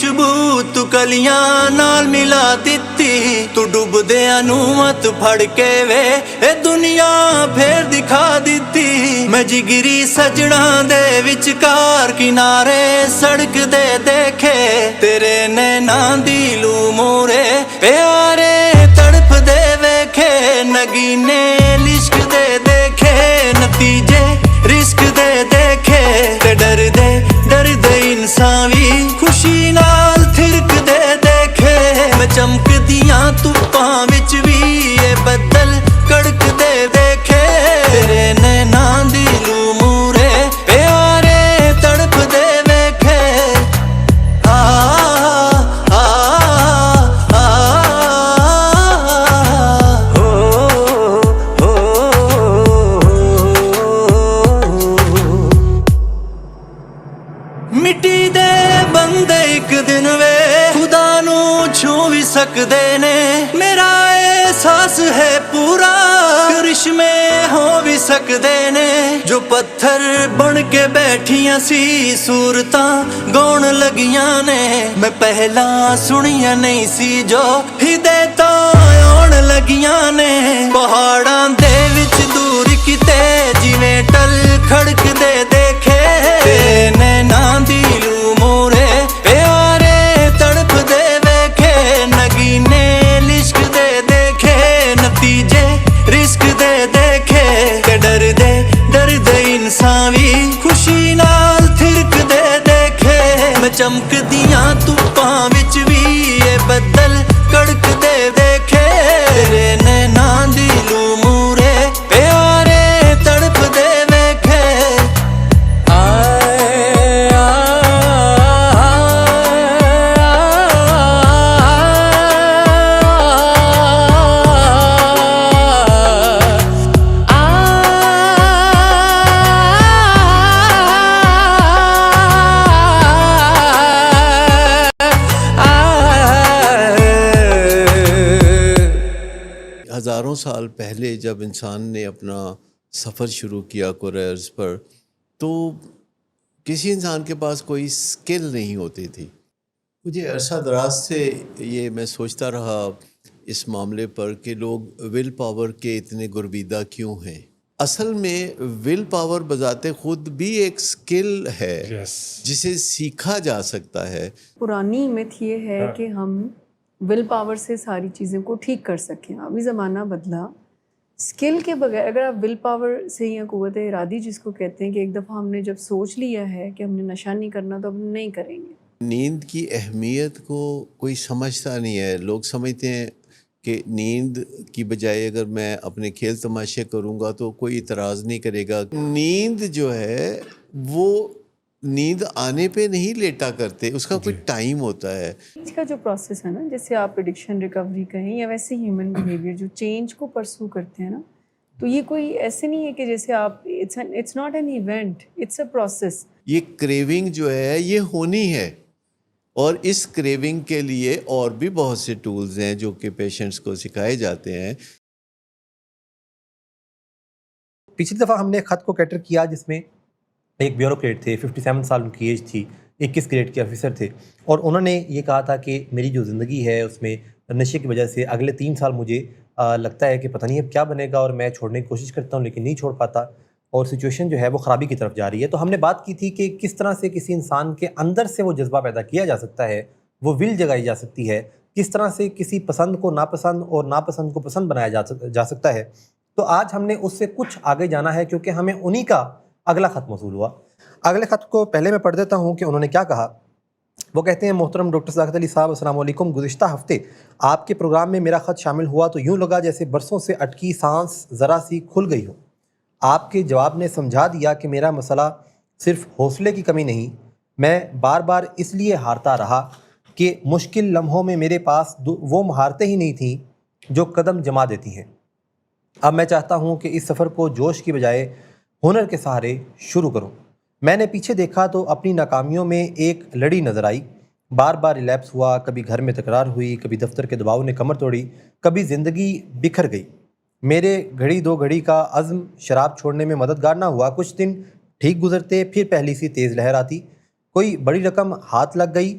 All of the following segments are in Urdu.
ਖੁਸ਼ਬੂ ਤੂੰ ਕਲੀਆਂ ਨਾਲ ਮਿਲਾ ਦਿੱਤੀ, ਤੂੰ ਡੁੱਬਦਿਆਂ ਨੂੰ ਹੱਥ ਫੜ ਕੇ ਵੇ ਇਹ ਦੁਨੀਆ ਫੇਰ ਦਿਖਾ ਦਿੱਤੀ। ਮੈਂ ਜਿਗਰੀ ਸਜਣਾ ਦੇ ਵਿਚਕਾਰ ਕਿਨਾਰੇ ਸੜਕ ਦੇ ਦੇਖੇ, ਤੇਰੇ ਨੈਣਾਂ ਦੀ ਲੂ ਮੂਰੇ ਪਿਆਰੇ ਤੜਫਦੇ ਵੇਖੇ। ਨਗੀਨੇ ਲਿਸ਼ਕ ਦੇ ਦੇਖੇ, ਨਤੀਜੇ ਰਿਸਕ ਦੇ ਦੇਖੇ, ਤੇ ਡਰਦੇ ਡਰਦੇ ਇਨਸਾਨ ਵੀ ਖੁਸ਼ੀ ਨਾਲ ਥਿਰਕਦੇ ਦੇਖੇ। ਮੈਂ ਚਮਕਦੀਆਂ ਧੁੱਪਾਂ ਵਿੱਚ ਵੀ ਇਹ ਬੱਦਲ ਕੜਕਦੇ ਦੇਖੇ, ਤੇਰੇ ਨੈਣਾਂ ਦੀ ਲੂ ਮੂਰੇ ਪਿਆਰੇ ਤੜਫਦੇ ਵੇਖੇ। ਆ ਆ ਆ ਮਿੱਟੀ ਦੇ ਬੰਦੇ ਇੱਕ ਦਿਨ ਵੇ ਖੁਦਾ ਨੂੰ ਛੂ ਵੀ ਸਕਦੇ ਨੇ। ਮੇਰਾ ਅਹਿਸਾਸ ਹੈ ਪੂਰਾ ਕਰਿਸ਼ਮੇ ਹੋ ਵੀ ਸਕਦੇ ਨੇ। ਜੋ ਪੱਥਰ ਬਣ ਕੇ ਬੈਠੀਆਂ ਸੀ ਸੂਰਤਾਂ ਗਾਉਣ ਲੱਗੀਆਂ ਨੇ। ਮੈਂ ਪਹਿਲਾਂ ਸੁਣੀਆਂ ਨਹੀਂ ਸੀ ਜੋ ਹਿਦਾਇਤਾਂ ਆਉਣ ਲੱਗੀਆਂ ਨੇ। ਪਹਾੜਾਂ ਦੇ ਵਿੱਚ ਦੂਰ ਕਿਤੇ ਜਿਵੇਂ ਟਲ ਖੜਕਦੇ ਦੇਖੇ, ਤੇਰੇ ਨੈਣਾਂ ਦੀ ਲੂ ਮੂਰੇ ਪਿਆਰੇ ਤੜਫਦੇ ਵੇਖੇ। ਨਗੀਨੇ ਲਿਸ਼ਕਦੇ ਦੇਖੇ, ਨਤੀਜੇ ਰਿਸਕ ਦੇ ਦੇਖੇ, ਤੇ ਡਰਦੇ ਡਰਦੇ ਇਨਸਾਨ ਵੀ ਖੁਸ਼ੀ ਨਾਲ ਥਿਰਕਦੇ ਦੇਖੇ। ਮੈਂ ਚਮਕਦੀਆਂ ਧੁੱਪਾਂ ਵਿੱਚ ਵੀ ਇਹ ਬੱਦਲ ਕੜਕਦੇ ਦੇਖੇ, ਤੇਰੇ ਨੈਣਾਂ ਦੀ ਲੂ ਮੂਰੇ ਪਿਆਰੇ ਤੜਫਦੇ ਵੇਖੇ। ہزاروں سال پہلے جب انسان نے اپنا سفر شروع کیا کرۂ ارض پر، تو کسی انسان کے پاس کوئی اسکل نہیں ہوتی تھی۔ مجھے عرصہ دراز سے یہ میں سوچتا رہا اس معاملے پر کہ لوگ ول پاور کے اتنے گرویدہ کیوں ہیں۔ اصل میں ول پاور بذات خود بھی ایک اسکل ہے جسے سیکھا جا سکتا ہے۔ پرانی میتھ یہ ہے کہ ہم ول پاور سے ساری چیزوں کو ٹھیک کر سکیں۔ ابھی زمانہ بدلا، اسکل کے بغیر اگر آپ ول پاور سے یا قوت ارادی جس کو کہتے ہیں کہ ایک دفعہ ہم نے جب سوچ لیا ہے کہ ہم نے نشہ نہیں کرنا تو اب نہیں کریں گے۔ نیند کی اہمیت کو کوئی سمجھتا نہیں ہے۔ لوگ سمجھتے ہیں کہ نیند کی بجائے اگر میں اپنے کھیل تماشے کروں گا تو کوئی اعتراض نہیں کرے گا۔ نیند جو ہے وہ نیند آنے پہ نہیں لیٹا کرتے، اس کا کوئی ٹائم ہوتا ہے۔ اس کا جو پروسیس ہے نا، جیسے آپ ایڈکشن ریکوری کہیں یا ویسے ہیومن بیہیویئر جو چینج کو پرسو کرتے ہیں نا، تو یہ کوئی ایسے نہیں ہے کہ جیسے آپ it's not an event, it's a process. یہ کریونگ جو ہے یہ ہونی ہے، اور اس کریونگ کے لیے اور بھی بہت سے ٹولز ہیں جو کہ پیشنٹس کو سکھائے جاتے ہیں۔ پچھلی دفعہ ہم نے ایک خط کو کیٹر کیا جس میں ایک بیوروکریٹ تھے، 57 سال ان کی ایج تھی، 21 گریڈ کے آفیسر تھے، اور انہوں نے یہ کہا تھا کہ میری جو زندگی ہے اس میں نشے کی وجہ سے اگلے 3 سال مجھے لگتا ہے کہ پتہ نہیں اب کیا بنے گا، اور میں چھوڑنے کی کوشش کرتا ہوں لیکن نہیں چھوڑ پاتا، اور سچویشن جو ہے وہ خرابی کی طرف جا رہی ہے۔ تو ہم نے بات کی تھی کہ کس طرح سے کسی انسان کے اندر سے وہ جذبہ پیدا کیا جا سکتا ہے، وہ ول جگائی جا سکتی ہے، کس طرح سے کسی پسند کو ناپسند اور ناپسند کو پسند بنایا جا سکتا ہے۔ تو آج ہم نے اس سے کچھ آگے جانا ہے کیونکہ ہمیں انہی کا اگلا خط موصول ہوا۔ اگلے خط کو پہلے میں پڑھ دیتا ہوں کہ انہوں نے کیا کہا۔ وہ کہتے ہیں، محترم ڈاکٹر صداقت علی صاحب السلام علیکم، گزشتہ ہفتے آپ کے پروگرام میں میرا خط شامل ہوا تو یوں لگا جیسے برسوں سے اٹکی سانس ذرا سی کھل گئی ہو۔ آپ کے جواب نے سمجھا دیا کہ میرا مسئلہ صرف حوصلے کی کمی نہیں، میں بار بار اس لیے ہارتا رہا کہ مشکل لمحوں میں میرے پاس وہ مہارتیں ہی نہیں تھیں جو قدم جما دیتی ہیں۔ اب میں چاہتا ہوں کہ اس سفر کو جوش کی بجائے ہنر کے سہارے شروع کروں۔ میں نے پیچھے دیکھا تو اپنی ناکامیوں میں ایک لڑی نظر آئی، بار بار ریلیپس ہوا، کبھی گھر میں تکرار ہوئی، کبھی دفتر کے دباؤ نے کمر توڑی، کبھی زندگی بکھر گئی۔ میرے گھڑی دو گھڑی کا عزم شراب چھوڑنے میں مددگار نہ ہوا۔ کچھ دن ٹھیک گزرتے، پھر پہلی سی تیز لہر آتی، کوئی بڑی رقم ہاتھ لگ گئی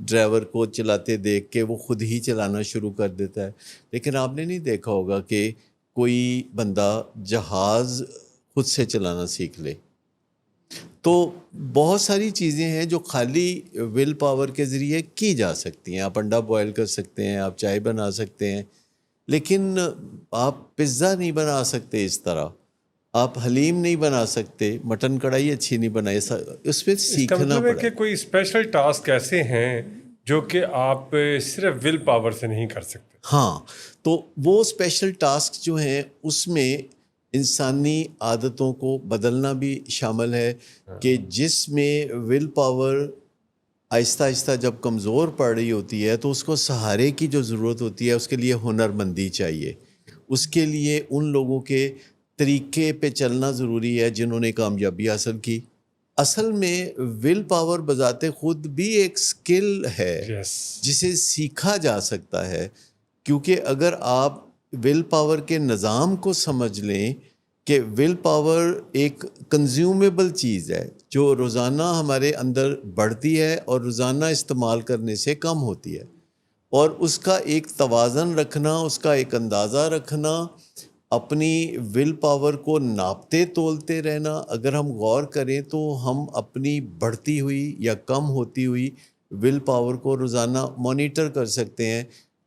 ڈرائیور کو چلاتے دیکھ کے وہ خود ہی چلانا شروع کر دیتا ہے. لیکن آپ نے نہیں دیکھا ہوگا کہ کوئی بندہ جہاز خود سے چلانا سیکھ لے. تو بہت ساری چیزیں ہیں جو خالی ول پاور کے ذریعے کی جا سکتی ہیں. آپ انڈا بوائل کر سکتے ہیں, آپ چائے بنا سکتے ہیں, لیکن آپ پزا نہیں بنا سکتے اس طرح, آپ حلیم نہیں بنا سکتے, مٹن کڑھائی اچھی نہیں بنائی. اس پہ سیکھنا مطلب ہے پڑا. کہ کوئی اسپیشل ٹاسک ایسے ہیں جو کہ آپ صرف ول پاور سے نہیں کر سکتے. ہاں, تو وہ اسپیشل ٹاسک جو ہیں اس میں انسانی عادتوں کو بدلنا بھی شامل ہے کہ جس میں ول پاور آہستہ آہستہ جب کمزور پڑ رہی ہوتی ہے تو اس کو سہارے کی جو ضرورت ہوتی ہے اس کے لیے ہنر مندی چاہیے. اس کے لیے ان لوگوں کے طریقے پہ چلنا ضروری ہے جنہوں نے کامیابی حاصل کی. اصل میں ول پاور بذات خود بھی ایک سکل ہے جسے سیکھا جا سکتا ہے, کیونکہ اگر آپ ول پاور کے نظام کو سمجھ لیں کہ ول پاور ایک کنزیومیبل چیز ہے جو روزانہ ہمارے اندر بڑھتی ہے اور روزانہ استعمال کرنے سے کم ہوتی ہے, اور اس کا ایک توازن رکھنا, اس کا ایک اندازہ رکھنا, اپنی ول پاور کو ناپتے تولتے رہنا. اگر ہم غور کریں تو ہم اپنی بڑھتی ہوئی یا کم ہوتی ہوئی ول پاور کو روزانہ مانیٹر کر سکتے ہیں,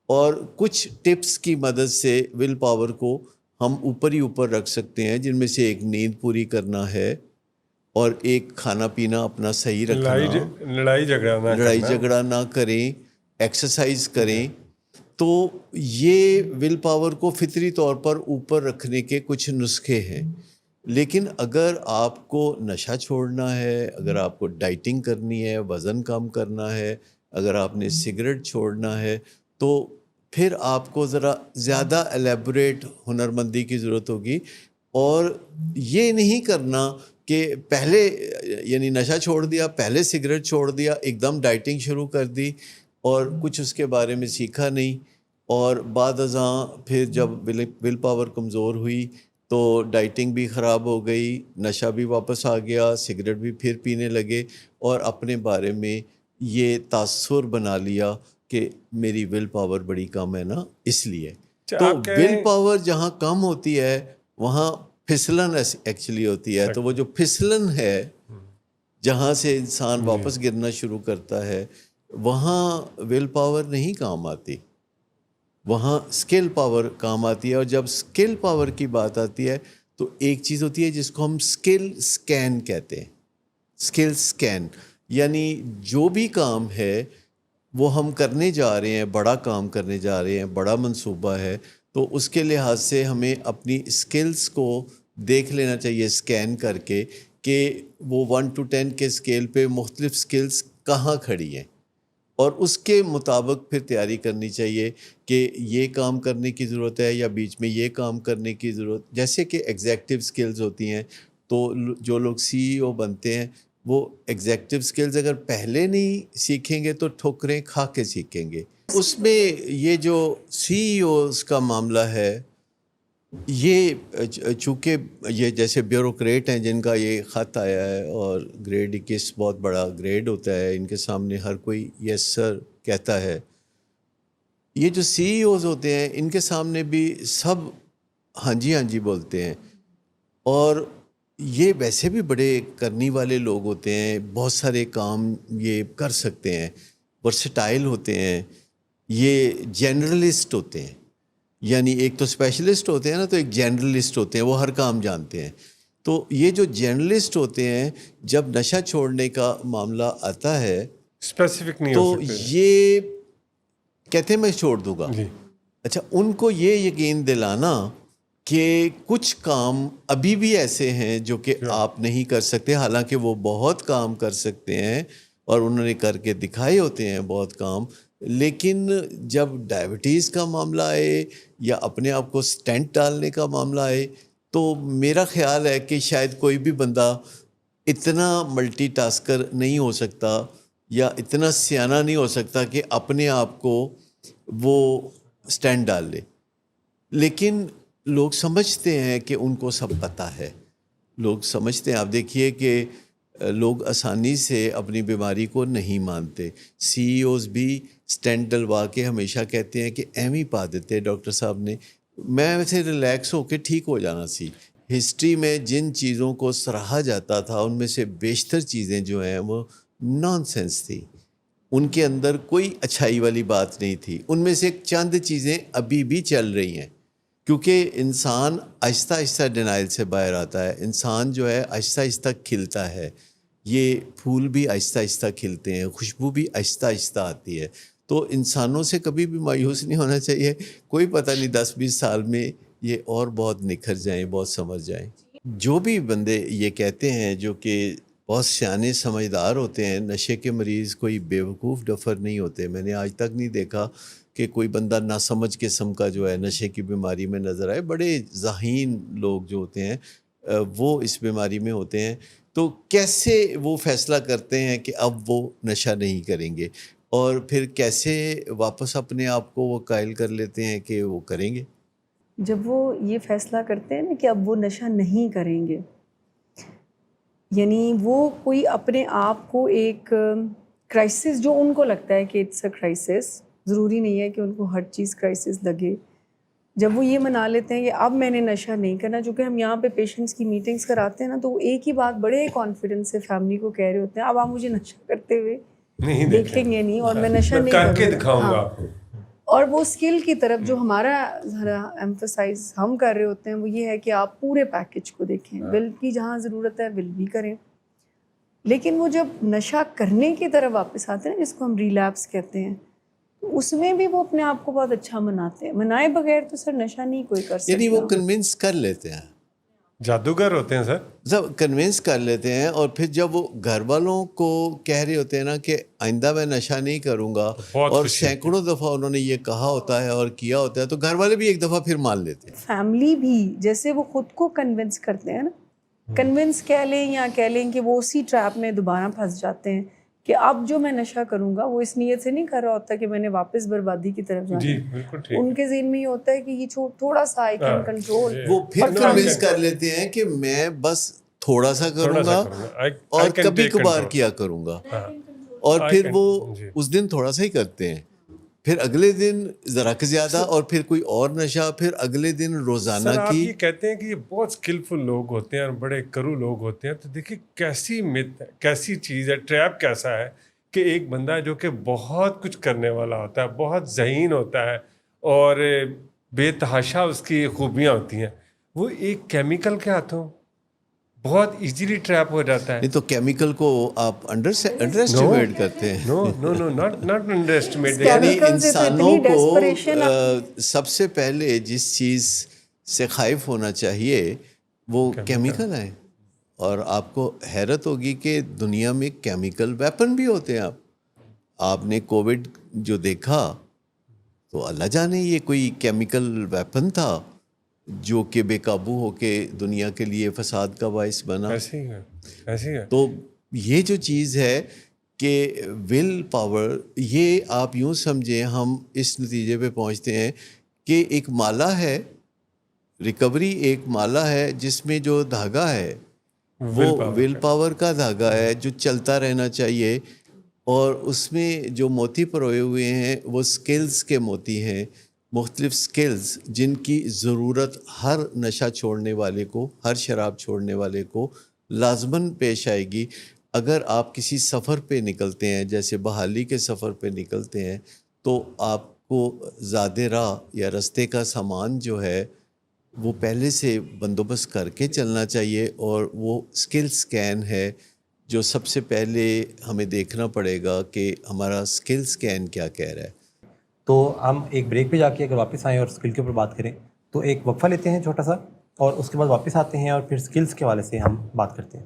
اور کچھ ٹپس کی مدد سے ول پاور کو ہم اوپر ہی اوپر رکھ سکتے ہیں, جن میں سے ایک نیند پوری کرنا ہے, اور ایک کھانا پینا اپنا صحیح رکھنا, لڑائی جھگڑا نہ کریں, ایکسرسائز کریں. تو یہ ول پاور کو فطری طور پر اوپر رکھنے کے کچھ نسخے ہیں. لیکن اگر آپ کو نشہ چھوڑنا ہے, اگر آپ کو ڈائٹنگ کرنی ہے, وزن کم کرنا ہے, اگر آپ نے سگریٹ چھوڑنا ہے, تو پھر آپ کو ذرا زیادہ ایلیبوریٹ ہنرمندی کی ضرورت ہوگی. اور یہ نہیں کرنا کہ پہلے یعنی نشہ چھوڑ دیا, پہلے سگریٹ چھوڑ دیا, ایک دم ڈائٹنگ شروع کر دی اور کچھ اس کے بارے میں سیکھا نہیں, اور بعد ازاں پھر جب ول پاور کمزور ہوئی تو ڈائٹنگ بھی خراب ہو گئی, نشہ بھی واپس آ گیا, سگریٹ بھی پھر پینے لگے, اور اپنے بارے میں یہ تاثر بنا لیا کہ میری ول پاور بڑی کم ہے نا, اس لیے. تو ول پاور جہاں کم ہوتی ہے وہاں پھسلن ایکچولی ہوتی ہے. تو وہ جو پھسلن ہے جہاں سے انسان واپس گرنا شروع کرتا ہے, وہاں ول پاور نہیں کام آتی, وہاں اسکل پاور کام آتی ہے. اور جب اسکل پاور کی بات آتی ہے تو ایک چیز ہوتی ہے جس کو ہم اسکل اسکین کہتے ہیں. اسکل اسکین یعنی جو بھی کام ہے وہ ہم کرنے جا رہے ہیں, بڑا کام کرنے جا رہے ہیں, بڑا منصوبہ ہے, تو اس کے لحاظ سے ہمیں اپنی اسکلز کو دیکھ لینا چاہیے اسکین کر کے کہ وہ 1 to 10 کے اسکیل پہ مختلف اسکلز کہاں کھڑی ہیں, اور اس کے مطابق پھر تیاری کرنی چاہیے کہ یہ کام کرنے کی ضرورت ہے یا بیچ میں یہ کام کرنے کی ضرورت. جیسے کہ ایگزیکٹو اسکلز ہوتی ہیں, تو جو لوگ CEO بنتے ہیں وہ ایگزیکٹو اسکلز اگر پہلے نہیں سیکھیں گے تو ٹھوکریں کھا کے سیکھیں گے. اس میں یہ جو CEOs کا معاملہ ہے, یہ چونکہ یہ جیسے بیوروکریٹ ہیں جن کا یہ خط آیا ہے, اور گریڈ 21 بہت بڑا گریڈ ہوتا ہے, ان کے سامنے ہر کوئی یس سر کہتا ہے. یہ جو CEOs ہوتے ہیں ان کے سامنے بھی سب ہاں جی بولتے ہیں, اور یہ ویسے بھی بڑے کرنی والے لوگ ہوتے ہیں, بہت سارے کام یہ کر سکتے ہیں, ورسٹائل ہوتے ہیں, یہ جنرلسٹ ہوتے ہیں. یعنی ایک تو اسپیشلسٹ ہوتے ہیں نا, تو ایک جنرلسٹ ہوتے ہیں, وہ ہر کام جانتے ہیں. تو یہ جو جرنلسٹ ہوتے ہیں جب نشہ چھوڑنے کا معاملہ آتا ہے اسپیسیفک نہیں تو ہو سکتے, یہ کہتے ہیں میں چھوڑ دوں گا. جی اچھا, ان کو یہ یقین دلانا کہ کچھ کام ابھی بھی ایسے ہیں جو کہ آپ نہیں کر سکتے, حالانکہ وہ بہت کام کر سکتے ہیں اور انہوں نے کر کے دکھائے ہوتے ہیں بہت کام. لیکن جب ڈائبٹیز کا معاملہ آئے یا اپنے آپ کو سٹینٹ ڈالنے کا معاملہ آئے تو میرا خیال ہے کہ شاید کوئی بھی بندہ اتنا ملٹی ٹاسکر نہیں ہو سکتا یا اتنا سیانہ نہیں ہو سکتا کہ اپنے آپ کو وہ سٹینڈ ڈال لے. لیکن لوگ سمجھتے ہیں کہ ان کو سب پتہ ہے, لوگ سمجھتے ہیں. آپ دیکھیے کہ لوگ آسانی سے اپنی بیماری کو نہیں مانتے. سی ای اوز بھی اسٹینٹ ڈلوا کے ہمیشہ کہتے ہیں کہ ایم ہی پا دیتے ڈاکٹر صاحب نے. میں ویسے ریلیکس ہو کے ٹھیک ہو جانا سی. ہسٹری میں جن چیزوں کو سراہا جاتا تھا ان میں سے بیشتر چیزیں جو ہیں وہ نان سینس تھی. ان کے اندر کوئی اچھائی والی بات نہیں تھی. ان میں سے چند چیزیں ابھی بھی چل رہی ہیں کیونکہ انسان آہستہ آہستہ ڈینائل سے باہر آتا ہے. انسان جو ہے آہستہ آہستہ کھلتا ہے. یہ پھول بھی آہستہ آہستہ کھلتے ہیں, خوشبو بھی آہستہ آہستہ آتی ہے. تو انسانوں سے کبھی بھی مایوس نہیں ہونا چاہیے. کوئی پتہ نہیں 10-20 سال میں یہ اور بہت نکھر جائیں, بہت سمجھ جائیں. جو بھی بندے یہ کہتے ہیں جو کہ بہت سیانے سمجھدار ہوتے ہیں, نشے کے مریض کوئی بیوقوف ڈفر نہیں ہوتے. میں نے آج تک نہیں دیکھا کہ کوئی بندہ ناسمجھ قسم کا جو ہے نشے کی بیماری میں نظر آئے. بڑے ذہین لوگ جو ہوتے ہیں وہ اس بیماری میں ہوتے ہیں. تو کیسے وہ فیصلہ کرتے ہیں کہ اب وہ نشہ نہیں کریں گے, اور پھر کیسے واپس اپنے آپ کو وہ قائل کر لیتے ہیں کہ وہ کریں گے؟ جب وہ یہ فیصلہ کرتے ہیں نا کہ اب وہ نشہ نہیں کریں گے, یعنی وہ کوئی اپنے آپ کو ایک کرائسس جو ان کو لگتا ہے کہ اٹس اے کرائسس, ضروری نہیں ہے کہ ان کو ہر چیز کرائسس لگے. جب وہ یہ منا لیتے ہیں کہ اب میں نے نشہ نہیں کرنا, چونکہ ہم یہاں پہ پیشنٹس کی میٹنگز کراتے ہیں نا, تو وہ ایک ہی بات بڑے کانفیڈنس سے فیملی کو کہہ رہے ہوتے ہیں اب آپ مجھے نشہ کرتے ہوئے نہیں دیکھیں گے نہیں, اور میں نشہ نہیں کر کے کروں گا. دکھاؤں گا ہاں. آپ کو. اور وہ اسکل کی طرف جو ہمارا ذرا ایمفسائز ہم کر رہے ہوتے ہیں وہ یہ ہے کہ آپ پورے پیکج کو دیکھیں. ول کی جہاں ضرورت ہے ول بھی کریں, لیکن وہ جب نشہ کرنے کی طرف واپس آتے ہیں جس کو ہم ریلیپس کہتے ہیں, اس میں بھی وہ اپنے آپ کو بہت اچھا مناتے ہیں. منائے بغیر تو سر نشہ نہیں کوئی کر سکتا. یعنی وہ کنونس کر لیتے ہیں, جادوگر ہوتے ہیں سر. جب کنونس کر لیتے ہیں, اور پھر جب وہ گھر والوں کو کہہ رہے ہوتے ہیں نا کہ آئندہ میں نشہ نہیں کروں گا, بہت اور خوشی ہوتی ہے. سینکڑوں دفعہ انہوں نے یہ کہا ہوتا ہے اور کیا ہوتا ہے, تو گھر والے بھی ایک دفعہ پھر مان لیتے ہیں. فیملی بھی جیسے وہ خود کو کنونس کرتے ہیں نا, کنونس کہہ لیں یا کہہ لیں کہ وہ اسی ٹریپ میں دوبارہ پھنس جاتے ہیں کہ اب جو میں نشہ کروں گا, وہ اس نیت سے نہیں کر رہا ہوتا کہ میں نے واپس بربادی کی طرف جانا جی ہے. بالکل ٹھیک. ان کے ذہن میں یہ ہوتا ہے کہ یہ تھوڑا سا آئی کین کنٹرول. وہ پھر کنونس کر لیتے ہیں کہ میں بس تھوڑا سا کروں گا اور کبھی کبھار کیا کروں گا, اور پھر وہ اس دن تھوڑا سا ہی کرتے ہیں, پھر اگلے دن ذرا کہ زیادہ, اور پھر کوئی اور نشہ, پھر اگلے دن روزانہ سر آپ کی. یہ کہتے ہیں کہ یہ بہت اسکلفل لوگ ہوتے ہیں اور بڑے کرو لوگ ہوتے ہیں, تو دیکھیے کیسی مت ہے, کیسی چیز ہے, ٹریپ کیسا ہے کہ ایک بندہ جو کہ بہت کچھ کرنے والا ہوتا ہے, بہت ذہین ہوتا ہے اور بے تحاشا اس کی خوبیاں ہوتی ہیں, وہ ایک کیمیکل کے ہاتھوں بہت ایزیلی ٹریپ ہو جاتا ہے. نہیں تو کیمیکل کو آپ انڈر اسٹیمیٹ کرتے ہیں. نو نو نو ناٹ انڈر ایسٹیمیٹ. یعنی Chemical سے تو انسانوں اتنی کو desperation سب سے پہلے جس چیز سے خائف ہونا چاہیے وہ کیمیکل ہیں, اور آپ کو حیرت ہوگی کہ دنیا میں کیمیکل ویپن بھی ہوتے ہیں. آپ نے کووڈ جو دیکھا تو اللہ جانے یہ کوئی کیمیکل ویپن تھا جو کہ بے قابو ہو کے دنیا کے لیے فساد کا باعث بنا. ایسے ہی ہے. تو یہ جو چیز ہے کہ ول پاور, یہ آپ یوں سمجھیں, ہم اس نتیجے پہ پہنچتے ہیں کہ ایک مالا ہے, ریکوری ایک مالا ہے جس میں جو دھاگا ہے وہ ول پاور کا دھاگا ہے جو چلتا رہنا چاہیے, اور اس میں جو موتی پروئے ہوئے ہیں وہ سکلز کے موتی ہیں, مختلف سکلز جن کی ضرورت ہر نشہ چھوڑنے والے کو, ہر شراب چھوڑنے والے کو لازماً پیش آئے گی. اگر آپ کسی سفر پہ نکلتے ہیں, جیسے بحالی کے سفر پہ نکلتے ہیں, تو آپ کو زیادہ راہ یا رستے کا سامان جو ہے وہ پہلے سے بندوبست کر کے چلنا چاہیے, اور وہ سکل سکین ہے جو سب سے پہلے ہمیں دیکھنا پڑے گا کہ ہمارا سکل سکین کیا کہہ رہا ہے. تو ہم ایک بریک پہ جا کے اگر واپس آئیں اور اسکل کے اوپر بات کریں تو ایک وقفہ لیتے ہیں چھوٹا سا, اور اس کے بعد واپس آتے ہیں اور پھر اسکلس کے حوالے سے ہم بات کرتے ہیں.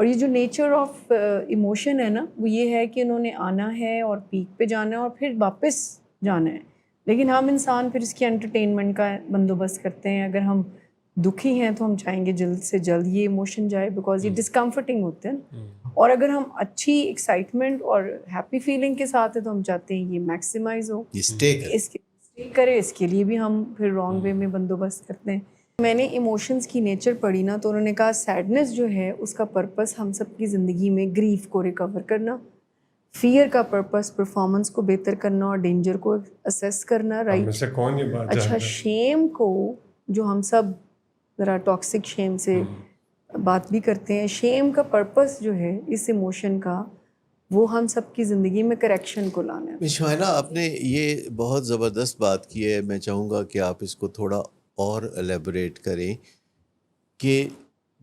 اور یہ جو نیچر آف ایموشن ہے نا وہ یہ ہے کہ انہوں نے آنا ہے اور پیک پہ جانا ہے اور پھر واپس جانا ہے. لیکن ہم انسان پھر اس کی انٹرٹینمنٹ کا بندوبست کرتے ہیں. اگر ہم دکھی ہیں تو ہم چاہیں گے جلد سے جلد یہ ایموشن جائے بیکاز یہ ڈسکمفرٹنگ ہوتے ہیں. اور اگر ہم اچھی ایکسائٹمنٹ اور ہیپی فیلنگ کے ساتھ ہیں تو ہم چاہتے ہیں یہ میکسیمائز ہو, اس کے کرے. اس کے لیے بھی ہم پھر رانگ وے میں بندوبست کرتے ہیں. میں نے ایموشنز کی نیچر پڑھی نا تو انہوں نے کہا سیڈنس جو ہے اس کا پرپس ہم سب کی زندگی میں گریف کو ریکور کرنا, فیئر کا پرپس پرفارمنس کو بہتر کرنا اور ڈینجر کو اسیس کرنا, ہم میں سے کون یہ بات اچھا, جانتا ہے؟ شیم کو جو ہم سب ذرا ٹاکسک شیم سے بات بھی کرتے ہیں, شیم کا پرپس جو ہے اس ایموشن کا وہ ہم سب کی زندگی میں کریکشن کو لانا ہے. شمائلہ آپ نے یہ بہت زبردست بات کی ہے. میں چاہوں گا کہ آپ اس کو تھوڑا اور الیبوریٹ کریں کہ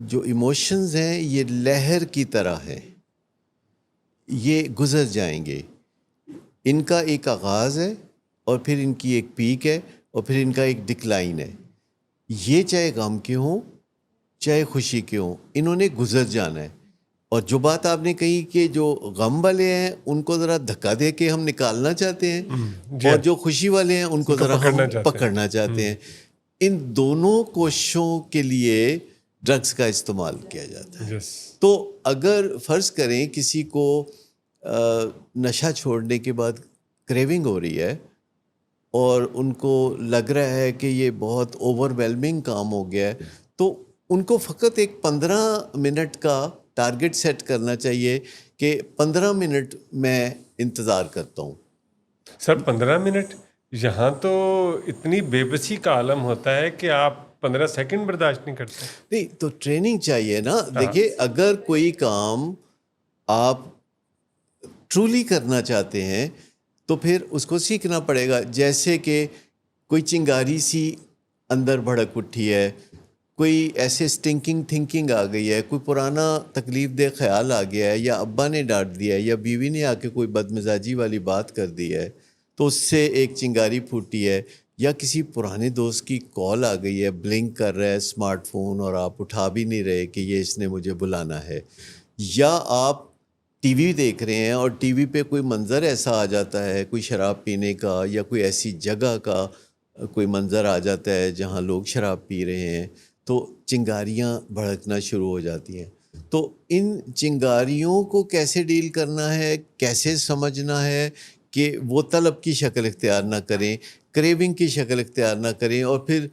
جو ایموشنز ہیں یہ لہر کی طرح ہے, یہ گزر جائیں گے. ان کا ایک آغاز ہے اور پھر ان کی ایک پیک ہے اور پھر ان کا ایک ڈکلائن ہے. یہ چاہے غم کے ہوں چاہے خوشی کے ہوں, انہوں نے گزر جانا ہے. اور جو بات آپ نے کہی کہ جو غم والے ہیں ان کو ذرا دھکا دے کے ہم نکالنا چاہتے ہیں اور جو خوشی والے ہیں ان کو ذرا ہم پکڑنا چاہتے ہیں. ان دونوں کوششوں کے لیے ڈرگس کا استعمال کیا جاتا ہے. تو اگر فرض کریں کسی کو نشہ چھوڑنے کے بعد کریونگ ہو رہی ہے اور ان کو لگ رہا ہے کہ یہ بہت اوور ویلمنگ کام ہو گیا ہے, تو ان کو فقط ایک 15 منٹ کا ٹارگٹ سیٹ کرنا چاہیے کہ 15 منٹ میں انتظار کرتا ہوں. سر 15 منٹ یہاں تو اتنی بے بسی کا عالم ہوتا ہے کہ آپ 15 سیکنڈ برداشت نہیں کرتے. نہیں تو ٹریننگ چاہیے نا. دیکھیے اگر کوئی کام آپ ٹرولی کرنا چاہتے ہیں تو پھر اس کو سیکھنا پڑے گا. جیسے کہ کوئی چنگاری سی اندر بھڑک اٹھی ہے, کوئی ایسے اسٹنکنگ تھنکنگ آ گئی ہے, کوئی پرانا تکلیف دہ خیال آ گیا ہے, یا ابا نے ڈانٹ دیا ہے یا بیوی نے آ کے کوئی بدمزاجی والی بات کر دی ہے تو اس سے ایک چنگاری پھوٹی ہے, یا کسی پرانے دوست کی کال آ گئی ہے, بلنک کر رہا ہے اسمارٹ فون اور آپ اٹھا بھی نہیں رہے کہ یہ اس نے مجھے بلانا ہے, یا آپ ٹی وی دیکھ رہے ہیں اور ٹی وی پہ کوئی منظر ایسا آ جاتا ہے, کوئی شراب پینے کا یا کوئی ایسی جگہ کا کوئی منظر آ جاتا ہے جہاں لوگ شراب پی رہے ہیں, تو چنگاریاں بھڑکنا شروع ہو جاتی ہیں. تو ان چنگاریوں کو کیسے ڈیل کرنا ہے, کیسے سمجھنا ہے کہ وہ طلب کی شکل اختیار نہ کریں, کریونگ کی شکل اختیار نہ کریں, اور پھر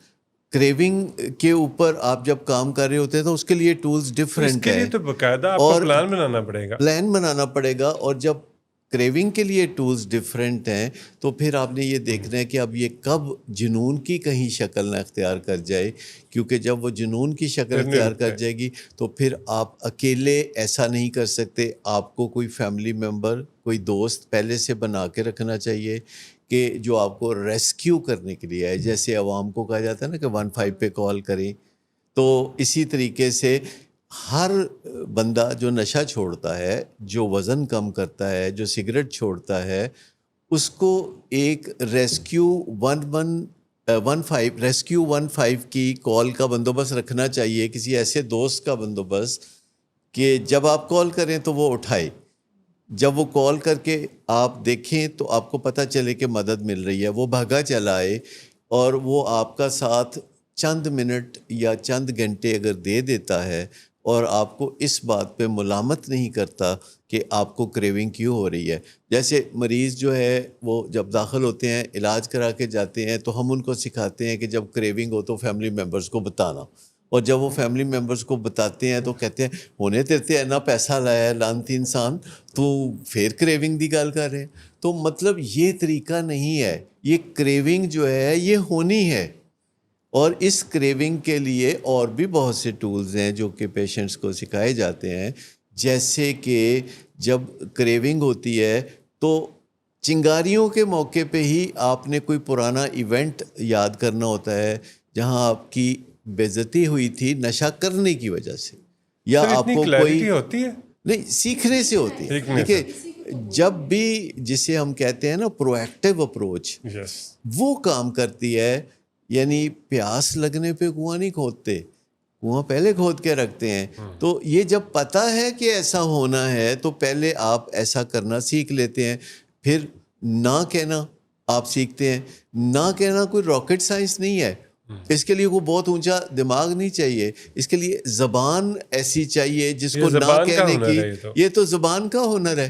کریونگ کے اوپر آپ جب کام کر رہے ہوتے ہیں تو اس کے لیے ٹولز ڈفرینٹ ہیں. اس کے لیے تو باقاعدہ آپ کو پلان بنانا پڑے گا. پلان بنانا پڑے گا, اور جب کریونگ کے لیے ٹولز ڈفرینٹ ہیں تو پھر آپ نے یہ دیکھنا ہے کہ اب یہ کب جنون کی کہیں شکل نہ اختیار کر جائے, کیونکہ جب وہ جنون کی شکل اختیار کر جائے گی تو پھر آپ اکیلے ایسا نہیں کر سکتے. آپ کو کوئی فیملی ممبر, کوئی دوست پہلے سے بنا کے رکھنا چاہیے کہ جو آپ کو ریسکیو کرنے کے لیے آئے. جیسے عوام کو کہا جاتا ہے نا کہ 15 پہ کال کریں, تو اسی طریقے سے ہر بندہ جو نشہ چھوڑتا ہے, جو وزن کم کرتا ہے, جو سگریٹ چھوڑتا ہے, اس کو ایک ریسکیو 15 کی کال کا بندوبست رکھنا چاہیے, کسی ایسے دوست کا بندوبست کہ جب آپ کال کریں تو وہ اٹھائے, جب وہ کال کر کے آپ دیکھیں تو آپ کو پتہ چلے کہ مدد مل رہی ہے, وہ بھاگا چلا آئے اور وہ آپ کا ساتھ چند منٹ یا چند گھنٹے اگر دے دیتا ہے اور آپ کو اس بات پہ ملامت نہیں کرتا کہ آپ کو کریونگ کیوں ہو رہی ہے. جیسے مریض جو ہے وہ جب داخل ہوتے ہیں, علاج کرا کے جاتے ہیں, تو ہم ان کو سکھاتے ہیں کہ جب کریونگ ہو تو فیملی ممبرز کو بتانا, اور جب وہ فیملی ممبرز کو بتاتے ہیں تو کہتے ہیں ہونے تیرتے اینا پیسہ لایا ہے لانتی انسان, تو پھر کریونگ دی گال کر رہے ہیں. تو مطلب یہ طریقہ نہیں ہے, یہ کریونگ جو ہے یہ ہونی ہے, اور اس کریونگ کے لیے اور بھی بہت سے ٹولز ہیں جو کہ پیشنٹس کو سکھائے جاتے ہیں. جیسے کہ جب کریونگ ہوتی ہے تو چنگاریوں کے موقع پہ ہی آپ نے کوئی پرانا ایونٹ یاد کرنا ہوتا ہے جہاں آپ کی بے عزتی ہوئی تھی نشہ کرنے کی وجہ سے, یا آپ کو کوئی ہوتی ہے نہیں سیکھنے سے ہوتی ہے. دیکھیے جب بھی جسے ہم کہتے ہیں نا پرو ایکٹیو اپروچ, وہ کام کرتی ہے. یعنی پیاس لگنے پہ کنواں نہیں کھودتے, کنواں پہلے کھود کے رکھتے ہیں. تو یہ جب پتہ ہے کہ ایسا ہونا ہے تو پہلے آپ ایسا کرنا سیکھ لیتے ہیں. پھر نہ کہنا آپ سیکھتے ہیں. نہ کہنا کوئی راکٹ سائنس نہیں ہے. اس کے لیے کوئی بہت اونچا دماغ نہیں چاہیے. اس کے لیے زبان ایسی چاہیے جس کو نہ کہنے کی, یہ تو زبان کا ہنر ہے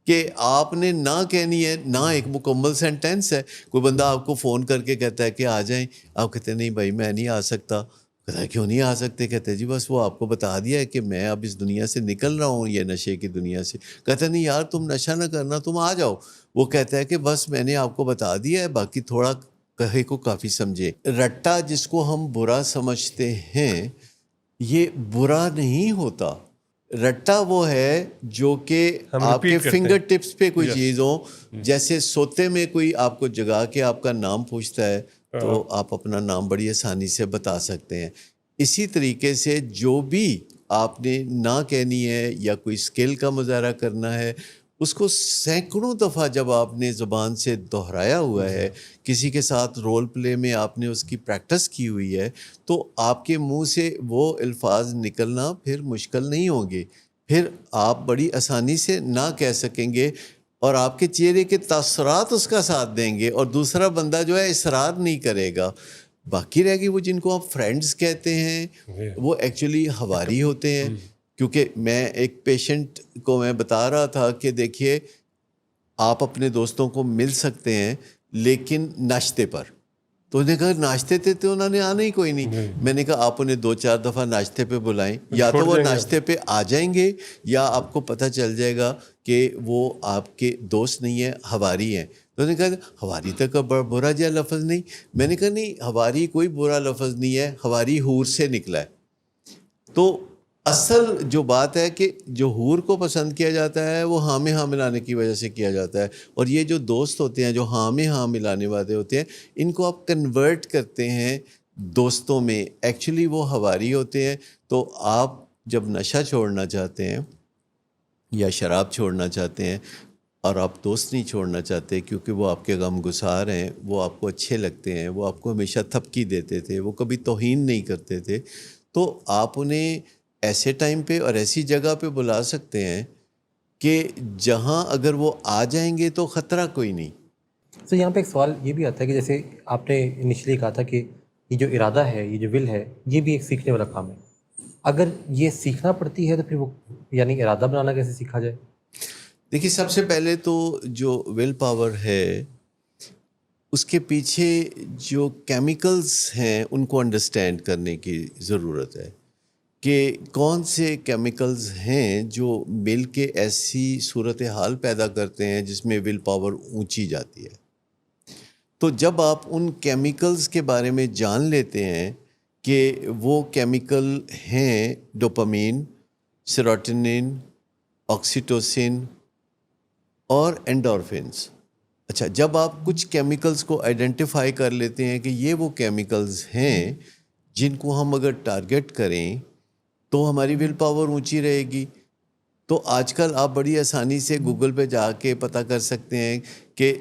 کہ آپ نے نہ کہنی ہے. نہ ایک مکمل سینٹینس ہے. کوئی بندہ آپ کو فون کر کے کہتا ہے کہ آ جائیں, آپ کہتے ہیں نہیں بھائی میں نہیں آ سکتا. کہتا ہے کیوں نہیں آ سکتے؟ کہتے ہیں جی بس وہ آپ کو بتا دیا ہے کہ میں اب اس دنیا سے نکل رہا ہوں, یہ نشے کی دنیا سے. کہتا ہے نہیں یار تم نشہ نہ کرنا, تم آ جاؤ. وہ کہتا ہے کہ بس میں نے آپ کو بتا دیا ہے, باقی تھوڑا کہے کو کافی سمجھے. رٹا جس کو ہم برا سمجھتے ہیں یہ برا نہیں ہوتا. رٹا وہ ہے جو کہ آپ کے فنگر ٹپس پہ کوئی چیز ہو. جیسے سوتے میں کوئی آپ کو جگا کے آپ کا نام پوچھتا ہے تو آپ اپنا نام بڑی آسانی سے بتا سکتے ہیں. اسی طریقے سے جو بھی آپ نے نہ کہنی ہے یا کوئی اسکل کا مظاہرہ کرنا ہے, اس کو سینکڑوں دفعہ جب آپ نے زبان سے دہرایا ہوا ہے, کسی کے ساتھ رول پلے میں آپ نے اس کی پریکٹس کی ہوئی ہے, تو آپ کے منہ سے وہ الفاظ نکلنا پھر مشکل نہیں ہوں گے. پھر آپ بڑی آسانی سے نہ کہہ سکیں گے اور آپ کے چہرے کے تاثرات اس کا ساتھ دیں گے, اور دوسرا بندہ جو ہے اصرار نہیں کرے گا. باقی رہ گئی وہ جن کو آپ فرینڈز کہتے ہیں, وہ ایکچولی ہواری ہوتے ہیں. کیونکہ میں ایک پیشنٹ کو میں بتا رہا تھا کہ دیکھیے آپ اپنے دوستوں کو مل سکتے ہیں لیکن ناشتے پر. تو انہوں نے کہا ناشتے تھے تو انہوں نے آنا ہی کوئی نہیں. میں نے کہا آپ انہیں 2-4 دفعہ ناشتے پہ بلائیں, یا تو وہ ناشتے پہ آ جائیں گے یا آپ کو پتہ چل جائے گا کہ وہ آپ کے دوست نہیں ہیں, ہواری ہیں. تو انہوں نے کہا ہواری تک برا جا لفظ نہیں. میں نے کہا نہیں, ہواری کوئی برا لفظ نہیں ہے, ہواری حور سے نکلا ہے. تو اصل جو بات ہے کہ جو حور کو پسند کیا جاتا ہے وہ ہاں میں ہاں ملانے کی وجہ سے کیا جاتا ہے, اور یہ جو دوست ہوتے ہیں جو ہاں میں ہاں ملانے والے ہوتے ہیں, ان کو آپ کنورٹ کرتے ہیں دوستوں میں. ایکچولی وہ ہواری ہوتے ہیں. تو آپ جب نشہ چھوڑنا چاہتے ہیں یا شراب چھوڑنا چاہتے ہیں اور آپ دوست نہیں چھوڑنا چاہتے کیونکہ وہ آپ کے غم گسار ہیں, وہ آپ کو اچھے لگتے ہیں, وہ آپ کو ہمیشہ تھپکی دیتے تھے, وہ کبھی توہین نہیں کرتے تھے, تو آپ انہیں ایسے ٹائم پہ اور ایسی جگہ پہ بلا سکتے ہیں کہ جہاں اگر وہ آ جائیں گے تو خطرہ کوئی نہیں. تو یہاں پہ ایک سوال یہ بھی آتا ہے کہ جیسے آپ نے انیشلی کہا تھا کہ یہ جو ارادہ ہے, یہ جو ول ہے, یہ بھی ایک سیکھنے والا کام ہے. اگر یہ سیکھنا پڑتی ہے تو پھر وہ یعنی ارادہ بنانا کیسے سیکھا جائے؟ دیکھیے سب سے پہلے تو جو ول پاور ہے اس کے پیچھے جو کیمیکلز ہیں ان کو انڈرسٹینڈ کرنے کی ضرورت ہے کہ کون سے کیمیکلز ہیں جو مل کے ایسی صورتحال پیدا کرتے ہیں جس میں ول پاور اونچی جاتی ہے. تو جب آپ ان کیمیکلز کے بارے میں جان لیتے ہیں کہ وہ کیمیکل ہیں ڈوپامین, سیروٹونن, آکسیٹوسن اور اینڈورفنس. اچھا, جب آپ کچھ کیمیکلز کو آئیڈینٹیفائی کر لیتے ہیں کہ یہ وہ کیمیکلز ہیں جن کو ہم اگر ٹارگٹ کریں تو ہماری ول پاور اونچی رہے گی. تو آج کل آپ بڑی آسانی سے گوگل پہ جا کے پتہ کر سکتے ہیں کہ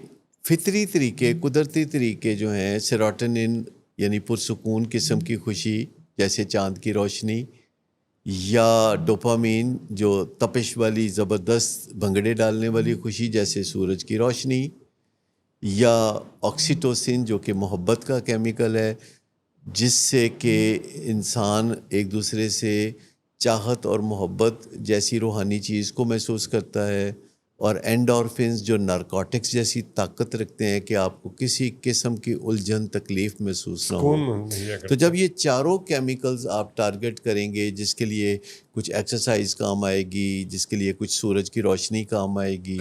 فطری طریقے, قدرتی طریقے جو ہیں, سیروٹونن یعنی پرسکون قسم کی خوشی جیسے چاند کی روشنی, یا ڈوپامین جو تپش والی زبردست بھنگڑے ڈالنے والی خوشی جیسے سورج کی روشنی, یا آکسیٹوسن جو کہ محبت کا کیمیکل ہے جس سے کہ انسان ایک دوسرے سے چاہت اور محبت جیسی روحانی چیز کو محسوس کرتا ہے, اور اینڈورفنس جو نارکوٹکس جیسی طاقت رکھتے ہیں کہ آپ کو کسی قسم کی الجھن تکلیف محسوس نہ ہو. تو جب یہ چاروں کیمیکلز آپ ٹارگٹ کریں گے, جس کے لیے کچھ ایکسرسائز کام آئے گی, جس کے لیے کچھ سورج کی روشنی کام آئے گی,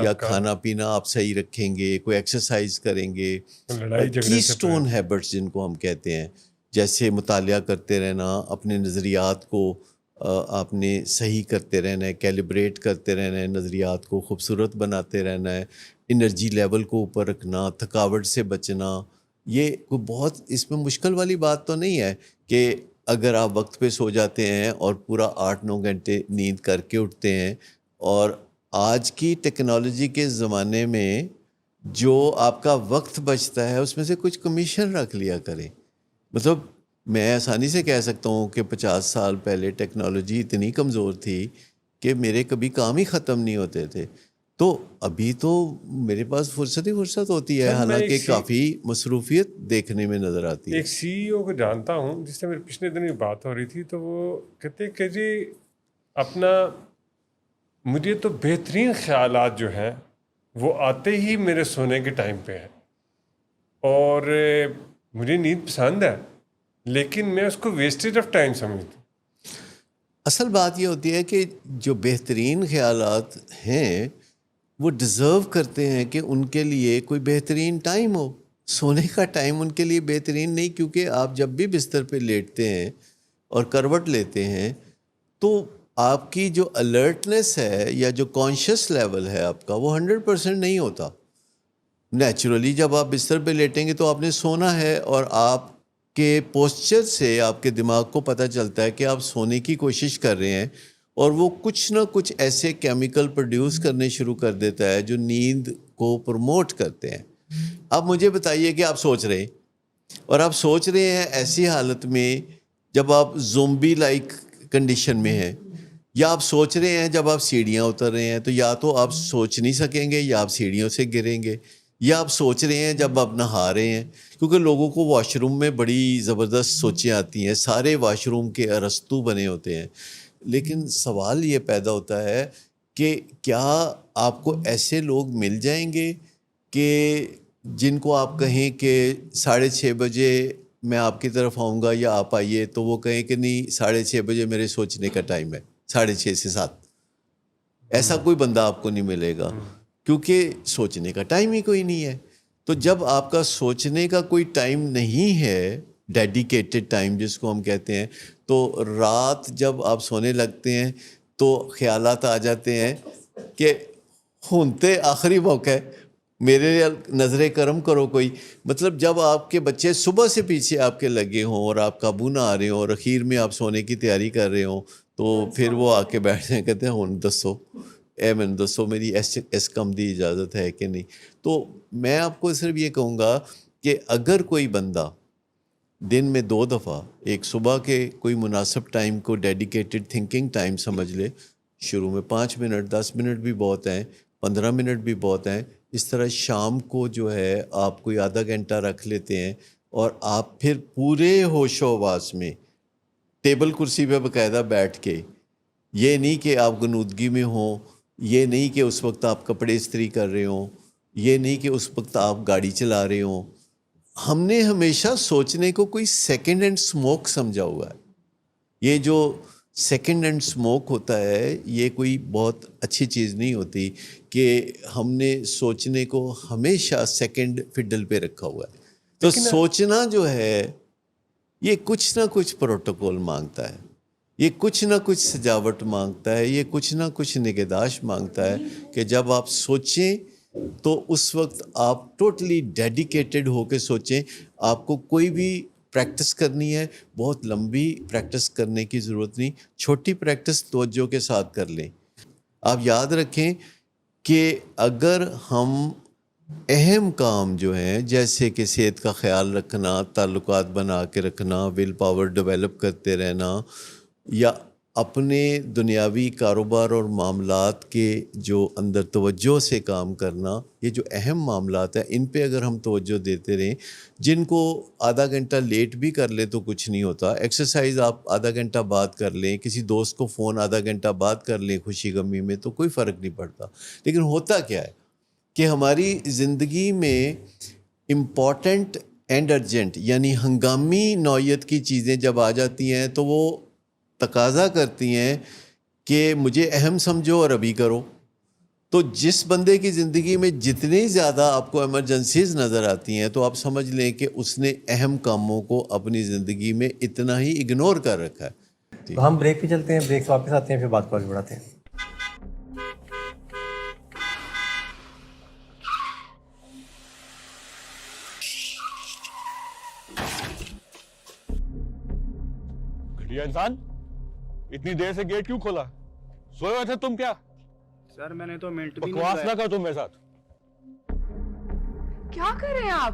یا کھانا پینا آپ صحیح رکھیں گے, کوئی ایکسرسائز کریں گے, کی سٹون ہیبٹس جن کو ہم کہتے ہیں, جیسے مطالعہ کرتے رہنا, اپنے نظریات کو آپ نے صحیح کرتے رہنا ہے, کیلیبریٹ کرتے رہنا ہے, نظریات کو خوبصورت بناتے رہنا ہے, انرجی لیول کو اوپر رکھنا, تھکاوٹ سے بچنا. یہ کوئی بہت اس میں مشکل والی بات تو نہیں ہے کہ اگر آپ وقت پہ سو جاتے ہیں اور پورا 8-9 گھنٹے نیند کر کے اٹھتے ہیں, اور آج کی ٹیکنالوجی کے زمانے میں جو آپ کا وقت بچتا ہے اس میں سے کچھ کمیشن رکھ لیا کریں. مطلب میں آسانی سے کہہ سکتا ہوں کہ 50 سال پہلے ٹیکنالوجی اتنی کمزور تھی کہ میرے کبھی کام ہی ختم نہیں ہوتے تھے. تو ابھی تو میرے پاس فرصت ہی فرصت ہوتی ہے, سر، میں حالانکہ ایک کافی مصروفیت دیکھنے میں نظر آتی ہے. ایک سی ای او کو جانتا ہوں جس سے میرے پچھلے دن بات ہو رہی تھی, تو وہ کہتے کہ جی اپنا مجھے تو بہترین خیالات جو ہیں وہ آتے ہی میرے سونے کے ٹائم پہ ہیں, اور مجھے نیند پسند ہے لیکن میں اس کو ویسٹیج آف ٹائم سمجھتا ہوں. اصل بات یہ ہوتی ہے کہ جو بہترین خیالات ہیں وہ ڈیزرو کرتے ہیں کہ ان کے لیے کوئی بہترین ٹائم ہو. سونے کا ٹائم ان کے لیے بہترین نہیں, کیونکہ آپ جب بھی بستر پہ لیٹتے ہیں اور کروٹ لیتے ہیں تو آپ کی جو الرٹنس ہے یا جو کانشیس لیول ہے آپ کا وہ 100% نہیں ہوتا. نیچرلی جب آپ بستر پہ لیٹیں گے تو آپ نے سونا ہے, اور آپ کے پوسچر سے آپ کے دماغ کو پتہ چلتا ہے کہ آپ سونے کی کوشش کر رہے ہیں, اور وہ کچھ نہ کچھ ایسے کیمیکل پروڈیوس کرنے شروع کر دیتا ہے جو نیند کو پروموٹ کرتے ہیں. اب مجھے بتائیے کہ آپ سوچ رہے ہیں, اور آپ سوچ رہے ہیں ایسی حالت میں جب آپ زومبی لائک کنڈیشن میں ہیں, یا آپ سوچ رہے ہیں جب آپ سیڑھیاں اتر رہے ہیں, تو یا تو آپ سوچ نہیں سکیں گے یا آپ سیڑھیوں سے گریں گے, یا آپ سوچ رہے ہیں جب آپ نہا رہے ہیں, کیونکہ لوگوں کو واش روم میں بڑی زبردست سوچیں آتی ہیں, سارے واش روم کے ارسطو بنے ہوتے ہیں. لیکن سوال یہ پیدا ہوتا ہے کہ کیا آپ کو ایسے لوگ مل جائیں گے کہ جن کو آپ کہیں کہ 6:30 بجے میں آپ کی طرف آؤں گا یا آپ آئیے, تو وہ کہیں کہ نہیں 6:30 بجے میرے سوچنے کا ٹائم ہے, 6:30 سے 7. ایسا کوئی بندہ آپ کو نہیں ملے گا, کیونکہ سوچنے کا ٹائم ہی کوئی نہیں ہے. تو جب آپ کا سوچنے کا کوئی ٹائم نہیں ہے, ڈیڈیکیٹڈ ٹائم جس کو ہم کہتے ہیں, تو رات جب آپ سونے لگتے ہیں تو خیالات آ جاتے ہیں کہ ہونتے آخری موقع ہے, میرے نظر کرم کرو کوئی. مطلب جب آپ کے بچے صبح سے پیچھے آپ کے لگے ہوں اور آپ قابو نہ آ رہے ہوں, اور اخیر میں آپ سونے کی تیاری کر رہے ہوں, تو پھر وہ آ کے بیٹھتے ہیں, کہتے ہیں ہن دسو میں دسو میری اس کم دی اجازت ہے کہ نہیں. تو میں آپ کو صرف یہ کہوں گا کہ اگر کوئی بندہ دن میں 2 دفعہ, ایک صبح کے کوئی مناسب ٹائم کو ڈیڈیکیٹڈ تھنکنگ ٹائم سمجھ لے, شروع میں 5 منٹ 10 منٹ بھی بہت ہیں, 15 منٹ بھی بہت ہیں, اس طرح شام کو جو ہے آپ کوئی آدھا گھنٹہ رکھ لیتے ہیں, اور آپ پھر پورے ہوش و حواس میں ٹیبل کرسی پہ باقاعدہ بیٹھ کے, یہ نہیں کہ آپ غنودگی میں ہوں, یہ نہیں کہ اس وقت آپ کپڑے استری کر رہے ہوں, یہ نہیں کہ اس وقت آپ گاڑی چلا رہے ہوں. ہم نے ہمیشہ سوچنے کو کوئی سیکنڈ ہینڈ سموک سمجھا ہوا ہے. یہ جو سیکنڈ ہینڈ سموک ہوتا ہے یہ کوئی بہت اچھی چیز نہیں ہوتی, کہ ہم نے سوچنے کو ہمیشہ سیکنڈ فڈل پہ رکھا ہوا ہے. تو سوچنا جو ہے یہ کچھ نہ کچھ پروٹوکول مانگتا ہے, یہ کچھ نہ کچھ سجاوٹ مانگتا ہے, یہ کچھ نہ کچھ نگہداشت مانگتا ہے, کہ جب آپ سوچیں تو اس وقت آپ ٹوٹلی ڈیڈیکیٹڈ ہو کے سوچیں. آپ کو کوئی بھی پریکٹس کرنی ہے, بہت لمبی پریکٹس کرنے کی ضرورت نہیں, چھوٹی پریکٹس توجہ کے ساتھ کر لیں. آپ یاد رکھیں کہ اگر ہم اہم کام جو ہیں جیسے کہ صحت کا خیال رکھنا, تعلقات بنا کے رکھنا, ول پاور ڈیولپ کرتے رہنا, یا اپنے دنیاوی کاروبار اور معاملات کے جو اندر توجہ سے کام کرنا, یہ جو اہم معاملات ہیں ان پہ اگر ہم توجہ دیتے رہیں, جن کو آدھا گھنٹہ لیٹ بھی کر لیں تو کچھ نہیں ہوتا. ایکسرسائز آپ آدھا گھنٹہ بعد کر لیں, کسی دوست کو فون آدھا گھنٹہ بعد کر لیں خوشی غمی میں, تو کوئی فرق نہیں پڑتا. لیکن ہوتا کیا ہے کہ ہماری زندگی میں امپورٹنٹ اینڈ ارجنٹ یعنی ہنگامی نوعیت کی چیزیں جب آ جاتی ہیں تو وہ تقاضا کرتی ہیں کہ مجھے اہم سمجھو اور ابھی کرو. تو جس بندے کی زندگی میں جتنی زیادہ آپ کو ایمرجنسیز نظر آتی ہیں تو آپ سمجھ لیں کہ اس نے اہم کاموں کو اپنی زندگی میں اتنا ہی اگنور کر رکھا ہے. تو ہم بریک پہ چلتے ہیں, بریک سے واپس آتے ہیں, پھر بات کو آگے بڑھاتے ہیں. گھٹیا انسان, اتنی دیر سے گیٹ کیوں کھولا؟ سوئے ہوئے تھے تم کیا؟ سر میں نے تو منٹ بھی بکواس نہ کر تم میرے ساتھ. کیا کر رہے ہیں آپ؟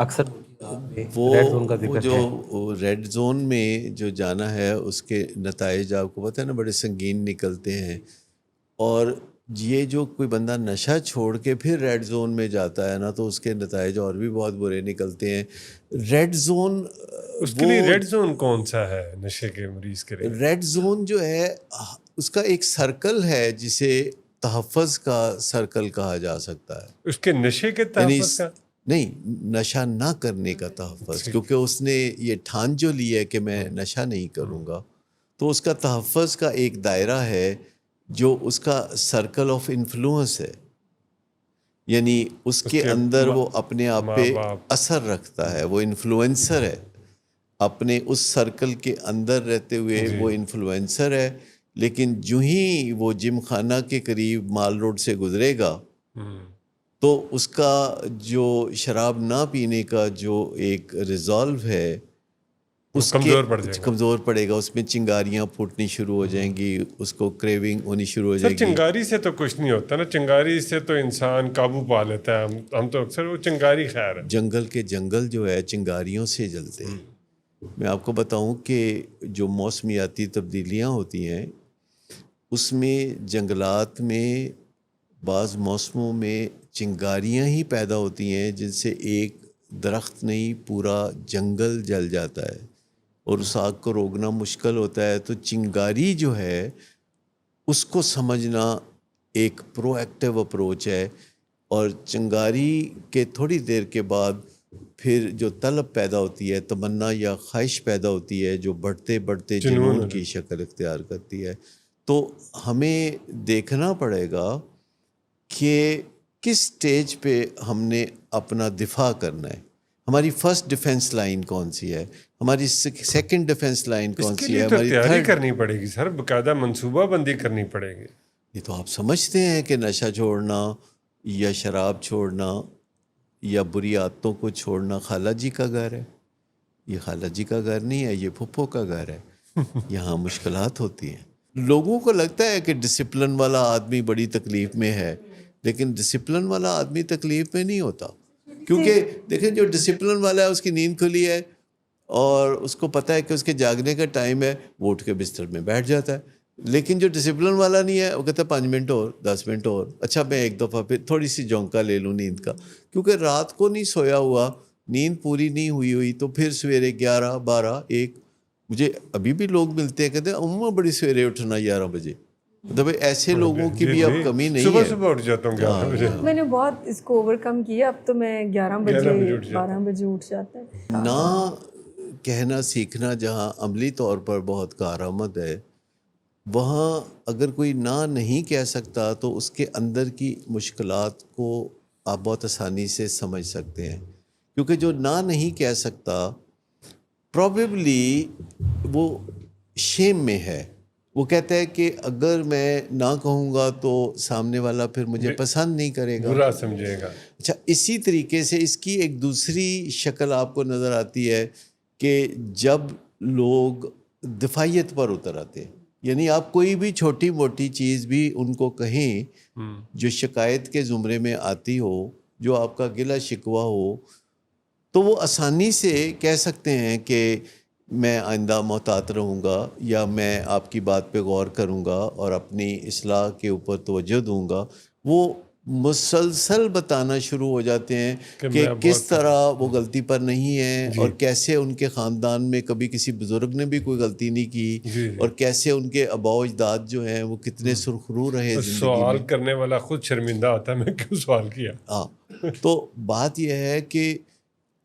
اکثر وہ ریڈ زون کا وہ ذکر جو ہے. ریڈ زون میں جو جانا ہے اس کے نتائج آپ کو پتہ ہے نا بڑے سنگین نکلتے ہیں. اور یہ جو کوئی بندہ نشہ چھوڑ کے پھر ریڈ زون میں جاتا ہے نا تو اس کے نتائج اور بھی بہت برے نکلتے ہیں. ریڈ زون اس کے لیے ریڈ زون کون سا ہے نشے کے مریض کے لیے؟ ریڈ زون جو ہے اس کا ایک سرکل ہے جسے تحفظ کا سرکل کہا جا سکتا ہے. اس کے نشے کے تحفظ کا نہیں، نشہ نہ کرنے کا تحفظ، کیونکہ اس نے یہ ٹھان جو لی ہے کہ میں نشہ نہیں کروں گا، تو اس کا تحفظ کا ایک دائرہ ہے جو اس کا سرکل آف انفلوئنس ہے. یعنی اس کے اندر وہ اپنے آپ پہ اثر رکھتا ہے، وہ انفلوئنسر ہے. اپنے اس سرکل کے اندر رہتے ہوئے وہ انفلوئنسر ہے. لیکن جو ہی وہ جم خانہ کے قریب مال روڈ سے گزرے گا تو اس کا جو شراب نہ پینے کا جو ایک ریزالو ہے اس کمزور پڑے گا. اس میں چنگاریاں پھوٹنی شروع ہو جائیں گی، اس کو کریونگ ہونی شروع ہو جائے گی. چنگاری سے تو کچھ نہیں ہوتا نا، چنگاری سے تو انسان قابو پا لیتا ہے. ہم تو اکثر وہ چنگاری خیر ہے. جنگل کے جنگل جو ہے چنگاریوں سے جلتے ہیں. میں آپ کو بتاؤں کہ جو موسمیاتی تبدیلیاں ہوتی ہیں اس میں جنگلات میں بعض موسموں میں چنگاریاں ہی پیدا ہوتی ہیں جن سے ایک درخت نہیں پورا جنگل جل جاتا ہے اور اس آگ کو روکنا مشکل ہوتا ہے. تو چنگاری جو ہے اس کو سمجھنا ایک پرو ایکٹیو اپروچ ہے. اور چنگاری کے تھوڑی دیر کے بعد پھر جو طلب پیدا ہوتی ہے، تمنا یا خواہش پیدا ہوتی ہے جو بڑھتے بڑھتے جنون کی شکل اختیار کرتی ہے. تو ہمیں دیکھنا پڑے گا کہ کس سٹیج پہ ہم نے اپنا دفاع کرنا ہے. ہماری فرسٹ ڈیفنس لائن کون سی ہے، ہماری سیکنڈ ڈیفنس لائن کون سی ہے، ہماری تیاری کرنی پڑے گی سر، باقاعدہ منصوبہ بندی کرنی پڑے گی. یہ تو آپ سمجھتے ہیں کہ نشہ چھوڑنا یا شراب چھوڑنا یا بری عادتوں کو چھوڑنا خالہ جی کا گھر ہے. یہ خالہ جی کا گھر نہیں ہے، یہ پھپھو کا گھر ہے. یہاں مشکلات ہوتی ہیں. لوگوں کو لگتا ہے کہ ڈسپلن والا آدمی بڑی تکلیف میں ہے، لیکن ڈسپلن والا آدمی تکلیف میں نہیں ہوتا. کیونکہ دیکھیں جو ڈسپلن والا ہے اس کی نیند کھلی ہے اور اس کو پتہ ہے کہ اس کے جاگنے کا ٹائم ہے، وہ اٹھ کے بستر میں بیٹھ جاتا ہے. لیکن جو ڈسپلن والا نہیں ہے وہ کہتا ہے 5 منٹ اور 10 منٹ اور، اچھا میں ایک دفعہ پھر تھوڑی سی جھونکا لے لوں نیند کا. کیونکہ رات کو نہیں سویا ہوا، نیند پوری نہیں ہوئی تو پھر سویرے 11 12 1. مجھے ابھی بھی لوگ ملتے ہیں کہتے ہیں عموماً بڑی سویرے اٹھنا 11 بجے. مطلب ایسے لوگوں کی بھی اب کمی نہیں ہے. صبح اٹھ جاتا ہوں 11 بجے. میں نے بہت اس کو اوور کم کیا، اب تو میں 11 بجے 12 بجے اٹھ جاتا ہے. نہ کہنا سیکھنا جہاں عملی طور پر بہت کارآمد ہے، وہاں اگر کوئی نہ نہیں کہہ سکتا تو اس کے اندر کی مشکلات کو آپ بہت آسانی سے سمجھ سکتے ہیں. کیونکہ جو نہ نہیں کہہ سکتا پرابیبلی وہ شیم میں ہے. وہ کہتا ہے کہ اگر میں نہ کہوں گا تو سامنے والا پھر مجھے پسند نہیں کرے گا، برا سمجھے گا. اچھا اسی طریقے سے اس کی ایک دوسری شکل آپ کو نظر آتی ہے کہ جب لوگ دفاعیت پر اتر آتے ہیں. یعنی آپ کوئی بھی چھوٹی موٹی چیز بھی ان کو کہیں جو شکایت کے زمرے میں آتی ہو، جو آپ کا گلہ شکوہ ہو، تو وہ آسانی سے کہہ سکتے ہیں کہ میں آئندہ محتاط رہوں گا یا میں آپ کی بات پہ غور کروں گا اور اپنی اصلاح کے اوپر توجہ دوں گا. وہ مسلسل بتانا شروع ہو جاتے ہیں کہ کس طرح وہ غلطی پر نہیں ہیں اور کیسے ان کے خاندان میں کبھی کسی بزرگ نے بھی کوئی غلطی نہیں کی اور کیسے ان کے آباء و اجداد جو ہیں وہ کتنے سرخرو رہے زندگی میں. سوال کرنے والا خود شرمندہ ہوتا ہے میں کیوں سوال کیا. ہاں تو بات یہ ہے کہ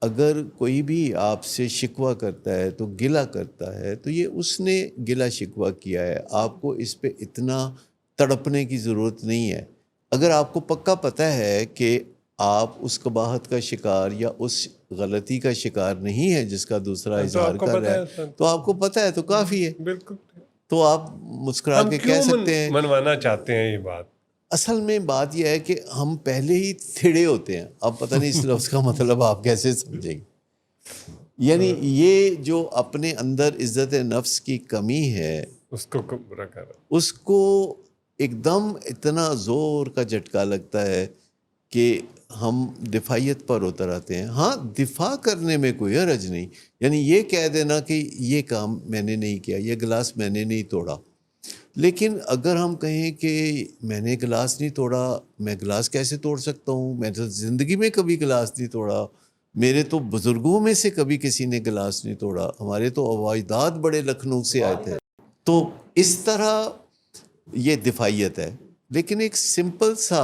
اگر کوئی بھی آپ سے شکوہ کرتا ہے تو گلہ کرتا ہے تو یہ اس نے گلہ شکوہ کیا ہے. آپ کو اس پہ اتنا تڑپنے کی ضرورت نہیں ہے. اگر آپ کو پکا پتہ ہے کہ آپ اس قباحت کا شکار یا اس غلطی کا شکار نہیں ہے جس کا دوسرا اظہار کر رہا ہے تو آپ کو پتہ ہے تو کافی ہے. بالکل. تو آپ مسکرا کے کہہ سکتے ہیں. منوانا چاہتے ہیں یہ بات. اصل میں بات یہ ہے کہ ہم پہلے ہی تھڑے ہوتے ہیں. اب پتہ نہیں اس لفظ کا مطلب آپ کیسے سمجھیں گے. یعنی یہ جو اپنے اندر عزت نفس کی کمی ہے اس کو برا کر اس کو ایک دم اتنا زور کا جھٹکا لگتا ہے کہ ہم دفاعیت پر اتر آتے ہیں. ہاں دفاع کرنے میں کوئی حرج نہیں, یعنی یہ کہہ دینا کہ یہ کام میں نے نہیں کیا, یہ گلاس میں نے نہیں توڑا. لیکن اگر ہم کہیں کہ میں نے گلاس نہیں توڑا, میں گلاس کیسے توڑ سکتا ہوں, میں تو زندگی میں کبھی گلاس نہیں توڑا, میرے تو بزرگوں میں سے کبھی کسی نے گلاس نہیں توڑا, ہمارے تو اجداد بڑے لکھنؤ سے آئے تھے. تو اس طرح یہ دفاعیت ہے. لیکن ایک سمپل سا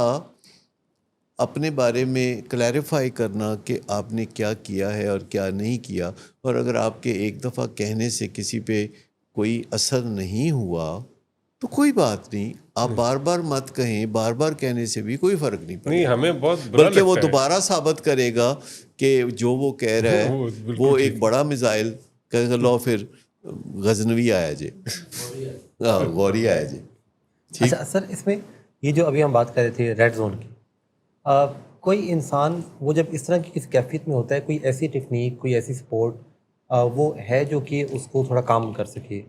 اپنے بارے میں کلیریفائی کرنا کہ آپ نے کیا کیا ہے اور کیا نہیں کیا, اور اگر آپ کے ایک دفعہ کہنے سے کسی پہ کوئی اثر نہیں ہوا تو کوئی بات نہیں, آپ بار بار مت کہیں, بار بار کہنے سے بھی کوئی فرق نہیں پڑے. نہیں, ہمیں بہت برا بلکہ وہ لگتا ہے. دوبارہ ثابت کرے گا کہ جو وہ کہہ رہا ہے وہ بالکل وہ ٹھیک ایک بڑا میزائل کہ لو پھر غزنوی آیا جی, غوری آیا جی. ٹھیک. اچھا سر, اس میں یہ جو ابھی ہم بات کر رہے تھے ریڈ زون کی, کوئی انسان وہ جب اس طرح کی کسی کیفیت میں ہوتا ہے, کوئی ایسی ٹیکنیک, کوئی ایسی سپورٹ وہ ہے جو کہ اس کو تھوڑا کام کر سکے,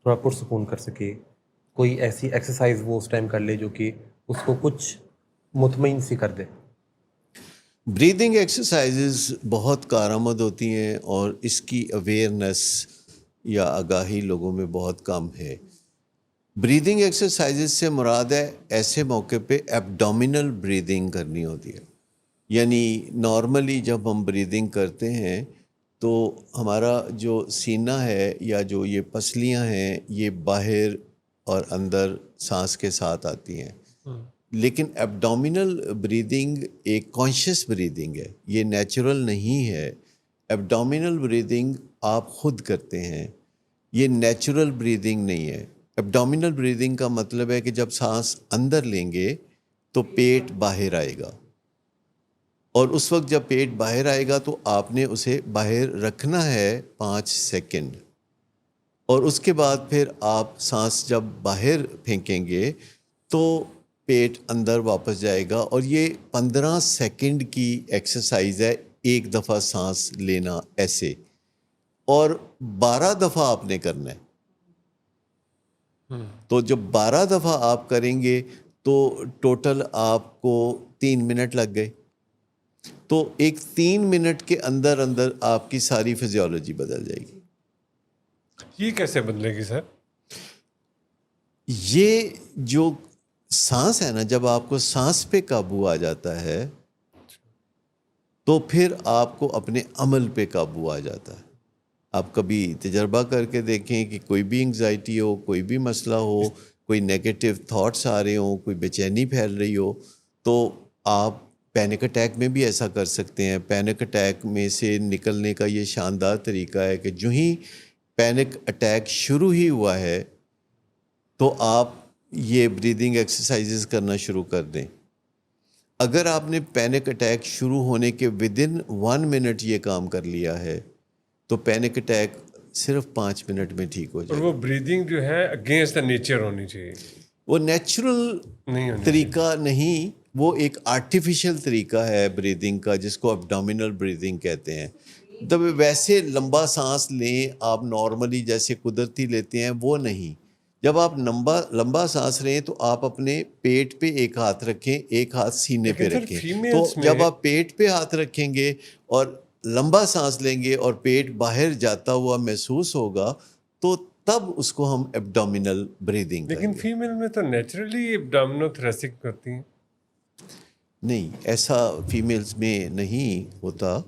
تھوڑا پرسکون کر سکے, کوئی ایسی ایکسرسائز وہ اس ٹائم کر لے جو کہ اس کو کچھ مطمئن سی کر دے؟ بریدنگ ایکسرسائزز بہت کارآمد ہوتی ہیں اور اس کی اویئرنیس یا آگاہی لوگوں میں بہت کم ہے. بریدنگ ایکسرسائزز سے مراد ہے ایسے موقع پہ ایبڈومینل بریدنگ کرنی ہوتی ہے. یعنی نارملی جب ہم بریدنگ کرتے ہیں تو ہمارا جو سینہ ہے یا جو یہ پسلیاں ہیں یہ باہر اور اندر سانس کے ساتھ آتی ہیں. لیکن ایبڈومینل بریدنگ ایک کانشیس بریدنگ ہے, یہ نیچرل نہیں ہے. ایبڈومینل بریدنگ آپ خود کرتے ہیں, یہ نیچرل بریدنگ نہیں ہے. ایبڈومینل بریدنگ کا مطلب ہے کہ جب سانس اندر لیں گے تو پیٹ باہر آئے گا, اور اس وقت جب پیٹ باہر آئے گا تو آپ نے اسے باہر رکھنا ہے 5 سیکنڈ, اور اس کے بعد پھر آپ سانس جب باہر پھینکیں گے تو پیٹ اندر واپس جائے گا. اور یہ 15 سیکنڈ کی ایکسرسائز ہے, ایک دفعہ سانس لینا ایسے, اور 12 دفعہ آپ نے کرنا ہے. تو جب 12 دفعہ آپ کریں گے تو ٹوٹل آپ کو 3 منٹ لگ گئے. تو ایک 3 منٹ کے اندر اندر آپ کی ساری فزیولوجی بدل جائے گی. یہ کیسے بدلے گی سر؟ یہ جو سانس ہے نا, جب آپ کو سانس پہ قابو آ جاتا ہے تو پھر آپ کو اپنے عمل پہ قابو آ جاتا ہے. آپ کبھی تجربہ کر کے دیکھیں کہ کوئی بھی انگزائٹی ہو, کوئی بھی مسئلہ ہو, کوئی نیگیٹو تھاٹس آ رہے ہوں, کوئی بے چینی پھیل رہی ہو, تو آپ پینک اٹیک میں بھی ایسا کر سکتے ہیں. پینک اٹیک میں سے نکلنے کا یہ شاندار طریقہ ہے کہ جو ہی پینک اٹیک شروع ہی ہوا ہے تو آپ یہ بریدنگ ایکسرسائزز کرنا شروع کر دیں. اگر آپ نے پینک اٹیک شروع ہونے کے ودن 1 منٹ یہ کام کر لیا ہے تو پینک اٹیک صرف 5 منٹ میں ٹھیک ہو جائے اور گا. وہ بریدنگ جو ہے اگینسٹ دا نیچر ہونی چاہیے, وہ نیچرل نہیں ہونی طریقہ نہیں, وہ ایک آرٹیفیشل طریقہ ہے بریدنگ کا جس کو ایبڈومینل بریدنگ کہتے ہیں. جب ویسے لمبا سانس لیں آپ نارملی جیسے قدرتی لیتے ہیں وہ نہیں. جب آپ لمبا سانس لیں تو آپ اپنے پیٹ پہ ایک ہاتھ رکھیں, ایک ہاتھ سینے پہ رکھیں. تو جب آپ پیٹ پہ ہاتھ رکھیں گے اور لمبا سانس لیں گے اور پیٹ باہر جاتا ہوا محسوس ہوگا تو تب اس کو ہم ایبڈومینل بریدنگ کہیں گے. لیکن فیمیل میں تو نیچرلی ایبڈومینو تھریسک ہوتی ہیں. نہیں, ایسا فیمیلز میں نہیں ہوتا,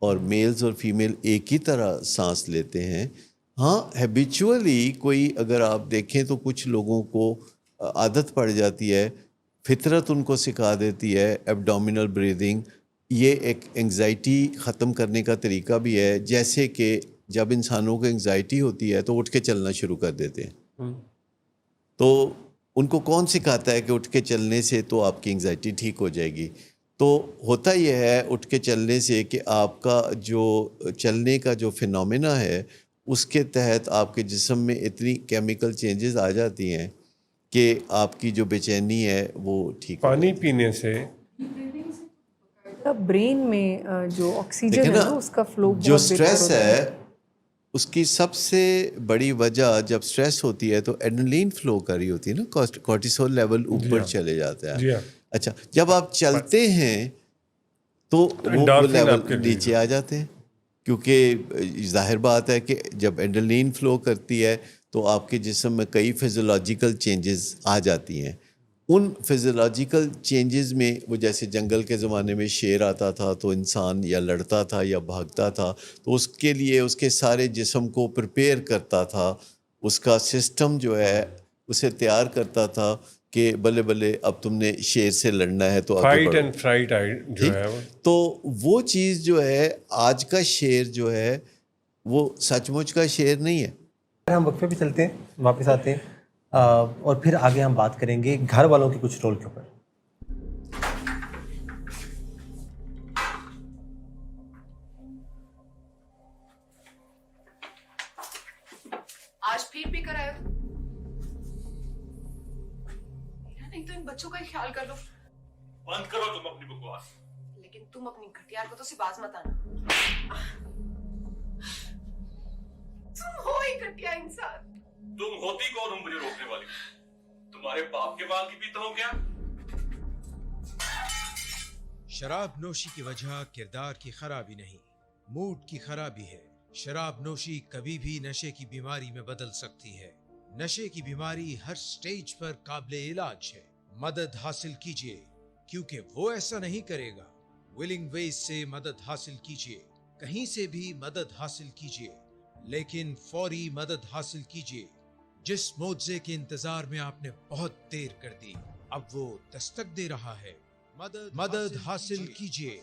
اور میلز اور فیمیل ایک ہی طرح سانس لیتے ہیں. ہاں ہیبیچولی کوئی اگر آپ دیکھیں تو کچھ لوگوں کو عادت پڑ جاتی ہے, فطرت ان کو سکھا دیتی ہے ایبڈومینل بریدنگ. یہ ایک انگزائٹی ختم کرنے کا طریقہ بھی ہے, جیسے کہ جب انسانوں کو انگزائٹی ہوتی ہے تو اٹھ کے چلنا شروع کر دیتے ہیں. تو ان کو کون سکھاتا ہے کہ اٹھ کے چلنے سے تو آپ کی انگزائٹی ٹھیک ہو جائے گی؟ تو ہوتا یہ ہے اٹھ کے چلنے سے کہ آپ کا جو چلنے کا جو فینومینا ہے اس کے تحت آپ کے جسم میں اتنی کیمیکل چینجز آ جاتی ہیں کہ آپ کی جو بے چینی ہے وہ ٹھیک ہو پانی جاتی ہے. پینے سے برین میں جو آکسیجن دیکھیں ہے نا, نا اس کا فلو جو بہت بہتر سٹریس ہوتا ہے اس کی سب سے بڑی وجہ جب سٹریس ہوتی ہے تو ایڈرینلین فلو کر رہی ہوتی ہے نا, کورٹیسول لیول اوپر چلے جاتا ہے. جی ہاں, اچھا, جب آپ چلتے ہیں تو وہ endorphin لیول آپ کے نیچے آ جاتے ہیں، کیونکہ ظاہر بات ہے کہ جب ایڈرینلین فلو کرتی ہے تو آپ کے جسم میں کئی فزیولوجیکل چینجز آ جاتی ہیں. ان فزیولوجیکل چینجز میں وہ جیسے جنگل کے زمانے میں شیر آتا تھا تو انسان یا لڑتا تھا یا بھاگتا تھا، تو اس کے لیے اس کے سارے جسم کو پریپیئر کرتا تھا، اس کا سسٹم جو ہے اسے تیار کرتا تھا کہ بلے بلے اب تم نے شیر سے لڑنا ہے تو آگے فائٹ بڑھو. اینڈ فرائٹ جو ہے وہ تو وہ چیز جو ہے آج کا شیر جو ہے وہ سچ مچ کا شیر نہیں ہے. ہم وقفے پہ چلتے ہیں، واپس آتے ہیں اور پھر آگے ہم بات کریں گے گھر والوں کے کچھ رول کے اوپر. آج پھر بھی کر آئے ہو؟ نہیں تو ان بچوں کا ہی خیال کر لو. بند کرو تم اپنی بکواس. لیکن تم اپنی گھٹیا کو تو سے باز مت آنا. تم ہو ہی گھٹیا انسان. تم ہوتی کون ہو مجھے روکنے والی؟ تمہارے باپ کے بال کی پیتا ہوں کیا؟ شراب نوشی کی وجہ کردار کی خرابی نہیں، موڈ کی خرابی ہے. شراب نوشی کبھی بھی نشے کی بیماری میں بدل سکتی ہے. نشے کی بیماری ہر سٹیج پر قابل علاج ہے. مدد حاصل کیجیے کیونکہ وہ ایسا نہیں کرے گا. ولنگ ویز سے مدد حاصل کیجیے، کہیں سے بھی مدد حاصل کیجیے، لیکن فوری مدد حاصل کیجیے. جس معجزے کے انتظار میں آپ نے بہت دیر کر دی اب وہ دستک دے رہا ہے. مدد حاصل کیجیے،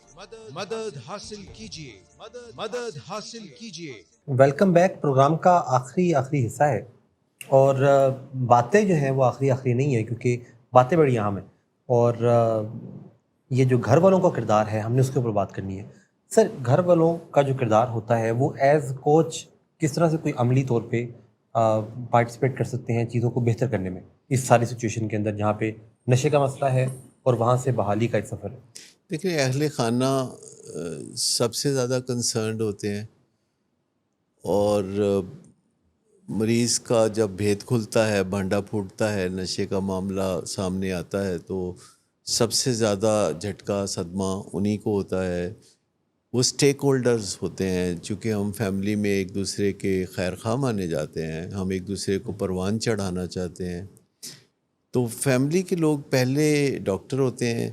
مدد حاصل کیجیے، مدد حاصل کیجیے. Welcome back. پروگرام کا آخری حصہ ہے اور باتیں جو ہیں وہ آخری نہیں ہے کیونکہ باتیں بڑی اہم ہیں اور یہ جو گھر والوں کا کردار ہے ہم نے اس کے اوپر بات کرنی ہے. سر، گھر والوں کا جو کردار ہوتا ہے وہ ایز کوچ کس طرح سے کوئی عملی طور پہ پارٹیسپیٹ کر سکتے ہیں چیزوں کو بہتر کرنے میں اس ساری سچویشن کے اندر جہاں پہ نشے کا مسئلہ ہے اور وہاں سے بحالی کا ایک سفر ہے؟ دیکھیں، اہل خانہ سب سے زیادہ کنسرنڈ ہوتے ہیں اور مریض کا جب بھید کھلتا ہے، بھانڈا پھوٹتا ہے، نشے کا معاملہ سامنے آتا ہے تو سب سے زیادہ جھٹکا صدمہ انہی کو ہوتا ہے. وہ اسٹیک ہولڈرز ہوتے ہیں. چونکہ ہم فیملی میں ایک دوسرے کے خیر خواہ مانے جاتے ہیں، ہم ایک دوسرے کو پروان چڑھانا چاہتے ہیں، تو فیملی کے لوگ پہلے ڈاکٹر ہوتے ہیں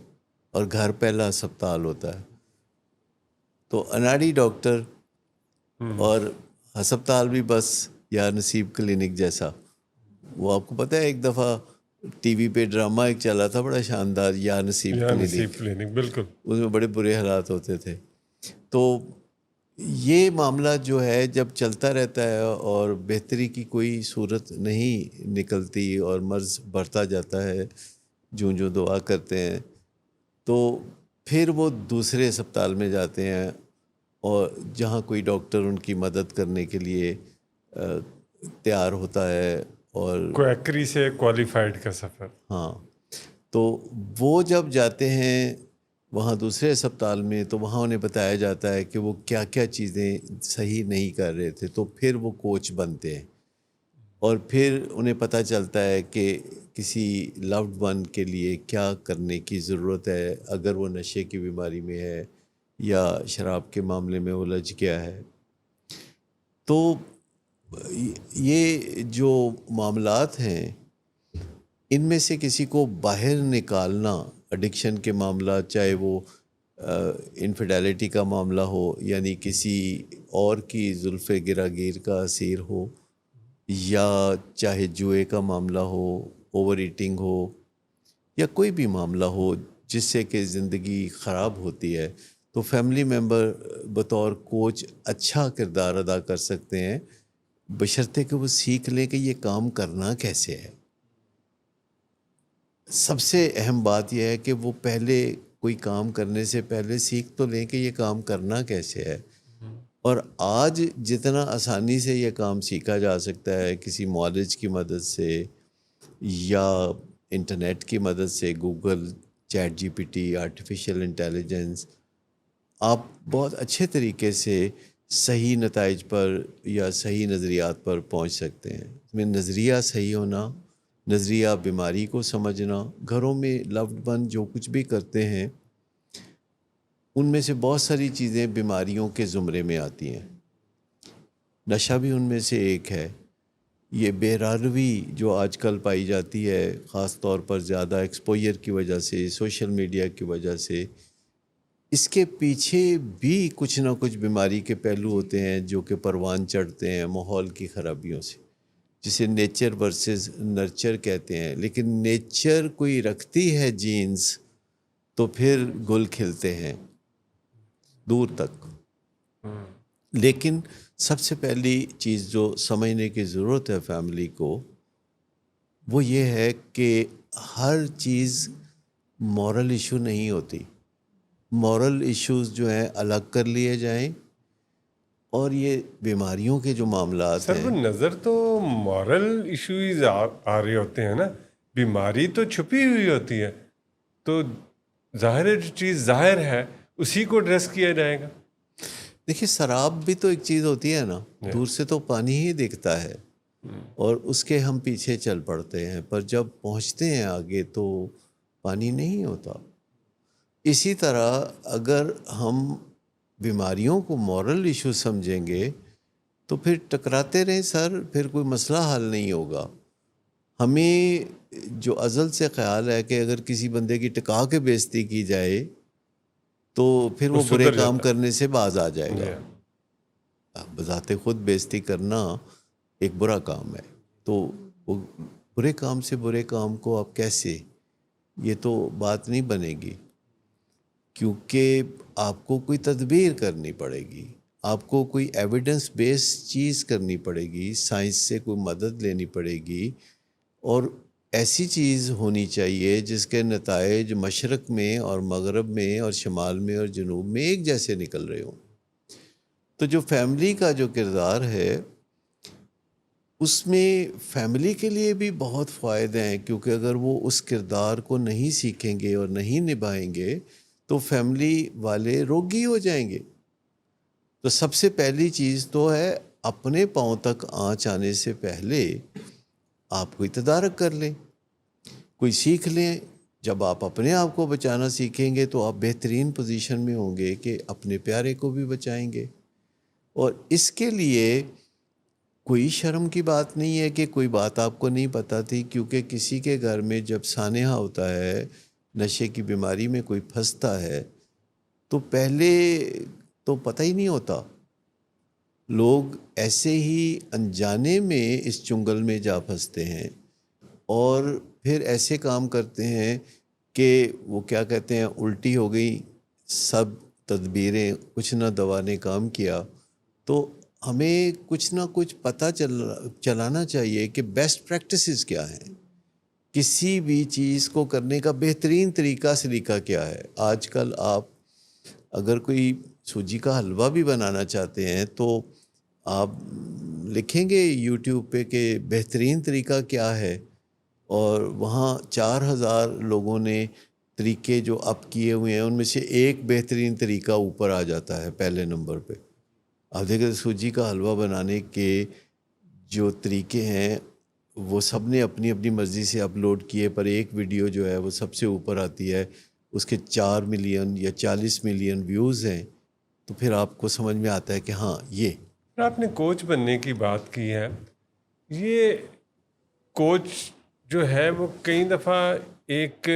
اور گھر پہلا ہسپتال ہوتا ہے. تو اناڑی ڈاکٹر اور ہسپتال بھی بس یا نصیب کلینک جیسا. وہ آپ کو پتہ ہے ایک دفعہ ٹی وی پہ ڈرامہ ایک چلا تھا بڑا شاندار، یا نصیب کلینک، بالکل اس میں بڑے برے حالات ہوتے تھے. تو یہ معاملہ جو ہے جب چلتا رہتا ہے اور بہتری کی کوئی صورت نہیں نکلتی اور مرض بڑھتا جاتا ہے جو دعا کرتے ہیں، تو پھر وہ دوسرے ہسپتال میں جاتے ہیں اور جہاں کوئی ڈاکٹر ان کی مدد کرنے کے لیے تیار ہوتا ہے. اور کویکری سے کوالیفائڈ کا سفر. ہاں، تو وہ جب جاتے ہیں وہاں دوسرے ہسپتال میں تو وہاں انہیں بتایا جاتا ہے کہ وہ کیا کیا چیزیں صحیح نہیں کر رہے تھے، تو پھر وہ کوچ بنتے ہیں اور پھر انہیں پتہ چلتا ہے کہ کسی لوڈ ون کے لیے کیا کرنے کی ضرورت ہے اگر وہ نشے کی بیماری میں ہے یا شراب کے معاملے میں الجھ گیا ہے. تو یہ جو معاملات ہیں ان میں سے کسی کو باہر نکالنا، ایڈکشن کے معاملہ، چاہے وہ انفیڈیلٹی کا معاملہ ہو، یعنی کسی اور کی زلف گراگیر کا اسیر ہو، یا چاہے جوئے کا معاملہ ہو، اوور ایٹنگ ہو، یا کوئی بھی معاملہ ہو جس سے کہ زندگی خراب ہوتی ہے، تو فیملی ممبر بطور کوچ اچھا کردار ادا کر سکتے ہیں، بشرطے کہ وہ سیکھ لیں کہ یہ کام کرنا کیسے ہے. سب سے اہم بات یہ ہے کہ وہ پہلے کوئی کام کرنے سے پہلے سیکھ تو لیں کہ یہ کام کرنا کیسے ہے. اور آج جتنا آسانی سے یہ کام سیکھا جا سکتا ہے کسی معالج کی مدد سے یا انٹرنیٹ کی مدد سے، Google, chat G P T, artificial intelligence, آپ بہت اچھے طریقے سے صحیح نتائج پر یا صحیح نظریات پر پہنچ سکتے ہیں. اس میں نظریہ صحیح ہونا، نظریہ بیماری کو سمجھنا، گھروں میں لوڈ ون جو کچھ بھی کرتے ہیں ان میں سے بہت ساری چیزیں بیماریوں کے زمرے میں آتی ہیں. نشہ بھی ان میں سے ایک ہے. یہ بے راروی جو آج کل پائی جاتی ہے، خاص طور پر زیادہ ایکسپوئر کی وجہ سے، سوشل میڈیا کی وجہ سے، اس کے پیچھے بھی کچھ نہ کچھ بیماری کے پہلو ہوتے ہیں جو کہ پروان چڑھتے ہیں ماحول کی خرابیوں سے، جسے نیچر ورسز نرچر کہتے ہیں. لیکن نیچر کوئی رکھتی ہے جینز تو پھر گل کھلتے ہیں دور تک. لیکن سب سے پہلی چیز جو سمجھنے کی ضرورت ہے فیملی کو، وہ یہ ہے کہ ہر چیز مورل ایشو نہیں ہوتی. مورل ایشوز جو ہیں الگ کر لیے جائیں، اور یہ بیماریوں کے جو معاملات سر وہ ہیں، نظر تو مورل ایشوز آ رہے ہوتے ہیں نا، بیماری تو چھپی ہوئی ہوتی ہے، تو ظاہر ہے جو چیز ظاہر ہے اسی کو ایڈریس کیا جائے گا. دیکھیے شراب بھی تو ایک چیز ہوتی ہے نا، دور سے تو پانی ہی دکھتا ہے اور اس کے ہم پیچھے چل پڑتے ہیں، پر جب پہنچتے ہیں آگے تو پانی نہیں ہوتا. اسی طرح اگر ہم بیماریوں کو مورل ایشو سمجھیں گے تو پھر ٹکراتے رہیں سر، پھر کوئی مسئلہ حل نہیں ہوگا. ہمیں جو ازل سے خیال ہے کہ اگر کسی بندے کی ٹکا کے بےزتی کی جائے تو پھر وہ برے کام کرنے سے باز آ جائے گا. بذات خود بےزتی کرنا ایک برا کام ہے، تو وہ برے کام سے برے کام کو آپ کیسے، یہ تو بات نہیں بنے گی، کیونکہ آپ کو کوئی تدبیر کرنی پڑے گی، آپ کو کوئی ایویڈنس بیس چیز کرنی پڑے گی، سائنس سے کوئی مدد لینی پڑے گی، اور ایسی چیز ہونی چاہیے جس کے نتائج مشرق میں اور مغرب میں اور شمال میں اور جنوب میں ایک جیسے نکل رہے ہوں. تو جو فیملی کا جو کردار ہے اس میں فیملی کے لیے بھی بہت فائدے ہیں، کیونکہ اگر وہ اس کردار کو نہیں سیکھیں گے اور نہیں نبھائیں گے تو فیملی والے روگی ہو جائیں گے. تو سب سے پہلی چیز تو ہے اپنے پاؤں تک آنچ آنے سے پہلے آپ کوئی تدارک کر لیں، کوئی سیکھ لیں. جب آپ اپنے آپ کو بچانا سیکھیں گے تو آپ بہترین پوزیشن میں ہوں گے کہ اپنے پیارے کو بھی بچائیں گے. اور اس کے لیے کوئی شرم کی بات نہیں ہے کہ کوئی بات آپ کو نہیں پتہ تھی، کیونکہ کسی کے گھر میں جب سانحہ ہوتا ہے، نشے کی بیماری میں کوئی پھنستا ہے تو پہلے تو پتہ ہی نہیں ہوتا. لوگ ایسے ہی انجانے میں اس چنگل میں جا پھنستے ہیں اور پھر ایسے کام کرتے ہیں کہ وہ کیا کہتے ہیں، الٹی ہو گئی سب تدبیریں، کچھ نہ دوا نے کام کیا. تو ہمیں کچھ نہ کچھ پتہ چلانا چاہیے کہ بیسٹ پریکٹسز کیا ہیں، کسی بھی چیز کو کرنے کا بہترین طریقہ سلیقہ کیا ہے. آج کل آپ اگر کوئی سوجی کا حلوہ بھی بنانا چاہتے ہیں تو آپ لکھیں گے یوٹیوب پہ کہ بہترین طریقہ کیا ہے، اور وہاں 4000 لوگوں نے طریقے جو اپ کیے ہوئے ہیں ان میں سے ایک بہترین طریقہ اوپر آ جاتا ہے پہلے نمبر پہ. آپ دیکھیں سوجی کا حلوہ بنانے کے جو طریقے ہیں وہ سب نے اپنی اپنی مرضی سے اپلوڈ کیے، پر ایک ویڈیو جو ہے وہ سب سے اوپر آتی ہے، اس کے 4 ملین یا 40 ملین ویوز ہیں. تو پھر آپ کو سمجھ میں آتا ہے کہ ہاں یہ آپ نے کوچ بننے کی بات کی ہے. یہ کوچ جو ہے وہ کئی دفعہ ایک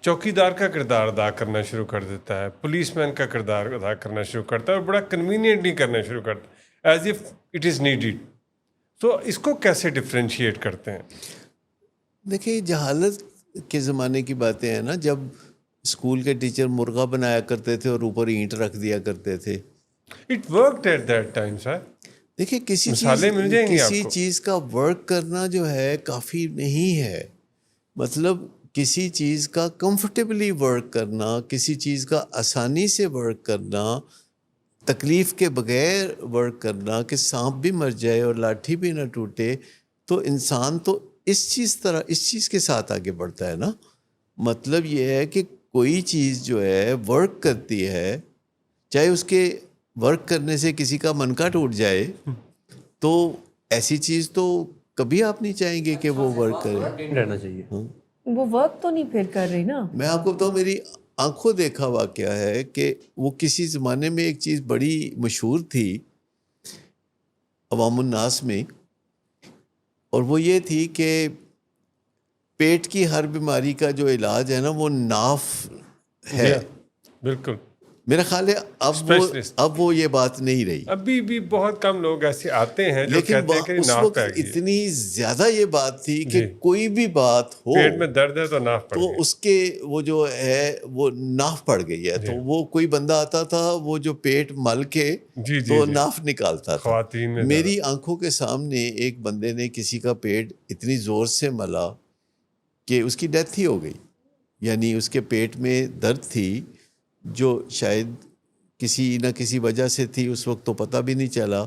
چوکیدار کا کردار ادا کرنا شروع کر دیتا ہے، پولیس مین کا کردار ادا کرنا شروع کرتا ہے، اور بڑا کنوینئنٹلی کرنا شروع کرتا ہے، as if it is needed. تو اس کو کیسے ڈفرینشیٹ کرتے ہیں؟ دیکھیں جہالت کے زمانے کی باتیں ہیں نا، جب اسکول کے ٹیچر مرغا بنایا کرتے تھے اور اوپر اینٹ رکھ دیا کرتے تھے. It worked at that time sir. دیکھیں مثالیں مل جائیں گی آپ کسی کو. چیز کا ورک کرنا جو ہے کافی نہیں ہے. مطلب کسی چیز کا کمفرٹیبلی ورک کرنا، کسی چیز کا آسانی سے ورک کرنا، تکلیف کے بغیر ورک کرنا، کہ سانپ بھی مر جائے اور لاٹھی بھی نہ ٹوٹے، تو انسان تو اس چیز کے ساتھ آگے بڑھتا ہے نا. مطلب یہ ہے کہ کوئی چیز جو ہے ورک کرتی ہے، چاہے اس کے ورک کرنے سے کسی کا منکا ٹوٹ جائے، تو ایسی چیز تو کبھی آپ نہیں چاہیں گے کہ وہ ورک کرے. رہنا چاہیے. وہ ورک تو نہیں پھر کر رہی نا. میں آپ کو بتاؤں، میری آنکھوں دیکھا واقعہ ہے کہ وہ کسی زمانے میں ایک چیز بڑی مشہور تھی عوام الناس میں، اور وہ یہ تھی کہ پیٹ کی ہر بیماری کا جو علاج ہے نا وہ ناف ہے. بالکل. میرا خیال ہے اب وہ یہ بات نہیں رہی. ابھی بھی بہت کم لوگ ایسے آتے ہیں جو لیکن کہتے ہیں کہ اس ناف وقت پہ گئی ہے. اتنی زیادہ یہ بات تھی کہ کوئی بھی بات ہو پیٹ میں درد ہے تو ناف پڑ تو گئی. اس کے وہ جو ہے وہ ناف پڑ گئی ہے. تو وہ کوئی بندہ آتا تھا وہ جو پیٹ مل کے تو ناف نکالتا تھا. خواتین میں میری آنکھوں کے سامنے ایک بندے نے کسی کا پیٹ اتنی زور سے ملا کہ اس کی ڈیتھ ہی ہو گئی. یعنی اس کے پیٹ میں درد تھی جو شاید کسی نہ کسی وجہ سے تھی، اس وقت تو پتہ بھی نہیں چلا،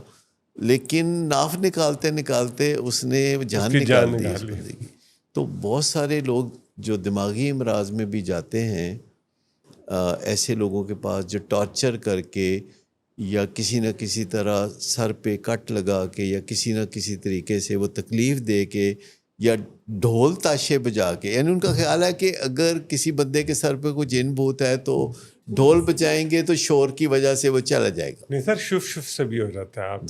لیکن ناف نکالتے نکالتے اس نے جان نکال دی اس بندے کی. تو بہت سارے لوگ جو دماغی امراض میں بھی جاتے ہیں ایسے لوگوں کے پاس جو ٹارچر کر کے یا کسی نہ کسی طرح سر پہ کٹ لگا کے یا کسی نہ کسی طریقے سے وہ تکلیف دے کے یا ڈھول تاشے بجا کے، یعنی ان کا خیال ہے کہ اگر کسی بندے کے سر پہ کوئی جن بھوت ہے تو ڈھول بجائیں گے تو شور کی وجہ سے وہ چلا جائے گا. نہیں سر، شف سے بھی ہو جاتا ہے. آپ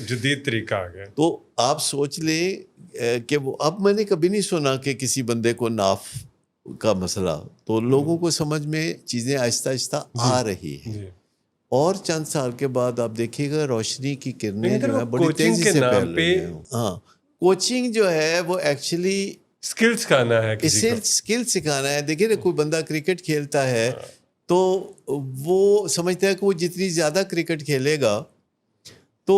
جدید طریقہ آ گیا. تو آپ سوچ لیں کہ وہ اب میں نے کبھی نہیں سنا کہ کسی بندے کو ناف کا مسئلہ. تو لوگوں کو سمجھ میں چیزیں آہستہ آہستہ آ رہی ہیں. اور چند سال کے بعد آپ دیکھیے گا روشنی کی کرنیں جو ہے بڑی تیزی سے پھیل رہی ہیں. ہاں، کوچنگ جو ہے وہ ایکچولی اسکل سکھانا ہے، اسکل سکھانا ہے. دیکھیے نا، کوئی بندہ کرکٹ کھیلتا ہے تو وہ سمجھتا ہے کہ وہ جتنی زیادہ کرکٹ کھیلے گا تو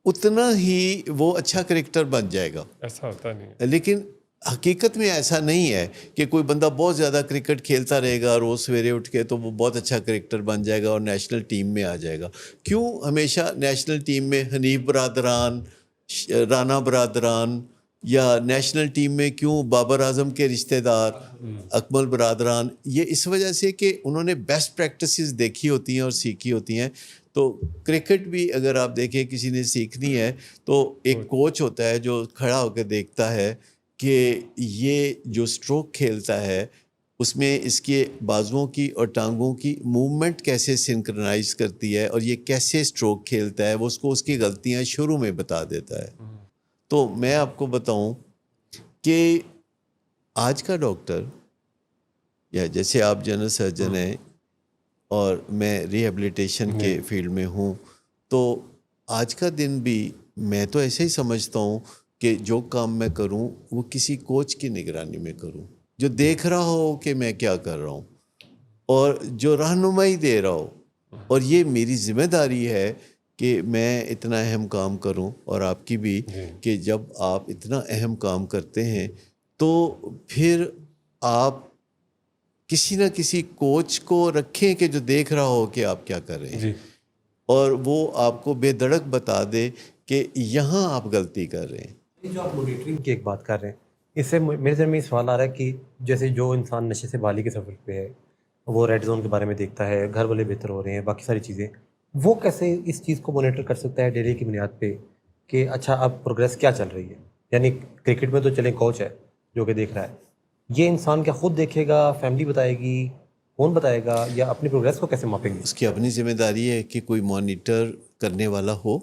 اتنا ہی وہ اچھا کرکٹر بن جائے گا. ایسا ہوتا نہیں ہے. لیکن حقیقت میں ایسا نہیں ہے کہ کوئی بندہ بہت زیادہ کرکٹ کھیلتا رہے گا روز سویرے اٹھ کے تو وہ بہت اچھا کرکٹر بن جائے گا اور نیشنل ٹیم میں آ جائے گا. کیوں ہمیشہ نیشنل ٹیم میں حنیف برادران، رانا برادران، یا نیشنل ٹیم میں کیوں بابر اعظم کے رشتہ دار اکمل برادران؟ یہ اس وجہ سے کہ انہوں نے بیسٹ پریکٹسز دیکھی ہوتی ہیں اور سیکھی ہوتی ہیں. تو کرکٹ بھی اگر آپ دیکھیں کسی نے سیکھنی ہے تو ایک کوچ ہوتا ہے جو کھڑا ہو کے دیکھتا ہے کہ یہ جو سٹروک کھیلتا ہے اس میں اس کے بازوؤں کی اور ٹانگوں کی موومنٹ کیسے سنکرنائز کرتی ہے اور یہ کیسے سٹروک کھیلتا ہے، وہ اس کو اس کی غلطیاں شروع میں بتا دیتا ہے. تو میں آپ کو بتاؤں کہ آج کا ڈاکٹر، یا جیسے آپ جنرل سرجن ہیں اور میں ریہیبلیٹیشن کے فیلڈ میں ہوں، تو آج کا دن بھی میں تو ایسے ہی سمجھتا ہوں کہ جو کام میں کروں وہ کسی کوچ کی نگرانی میں کروں، جو دیکھ رہا ہو کہ میں کیا کر رہا ہوں اور جو رہنمائی دے رہا ہو. اور یہ میری ذمہ داری ہے کہ میں اتنا اہم کام کروں، اور آپ کی بھی، کہ جب آپ اتنا اہم کام کرتے ہیں تو پھر آپ کسی نہ کسی کوچ کو رکھیں کہ جو دیکھ رہا ہو کہ آپ کیا کر رہے ہیں اور وہ آپ کو بے دڑک بتا دے کہ یہاں آپ غلطی کر رہے ہیں. جو آپ مانیٹرنگ کی ایک بات کر رہے ہیں، اس سے میرے ذہن میں یہ سوال آ رہا ہے کہ جیسے جو انسان نشے سے بالی کے سفر پہ ہے، وہ ریڈ زون کے بارے میں دیکھتا ہے، گھر والے بہتر ہو رہے ہیں، باقی ساری چیزیں، وہ کیسے اس چیز کو مانیٹر کر سکتا ہے ڈیلی کی بنیاد پہ کہ اچھا اب پروگریس کیا چل رہی ہے؟ یعنی کرکٹ میں تو چلیں کوچ ہے جو کہ دیکھ رہا ہے، یہ انسان کیا خود دیکھے گا، فیملی بتائے گی، کون بتائے گا، یا اپنی پروگریس کو کیسے ماپیں گے؟ اس کی اپنی ذمہ داری ہے کہ کوئی مانیٹر کرنے والا ہو،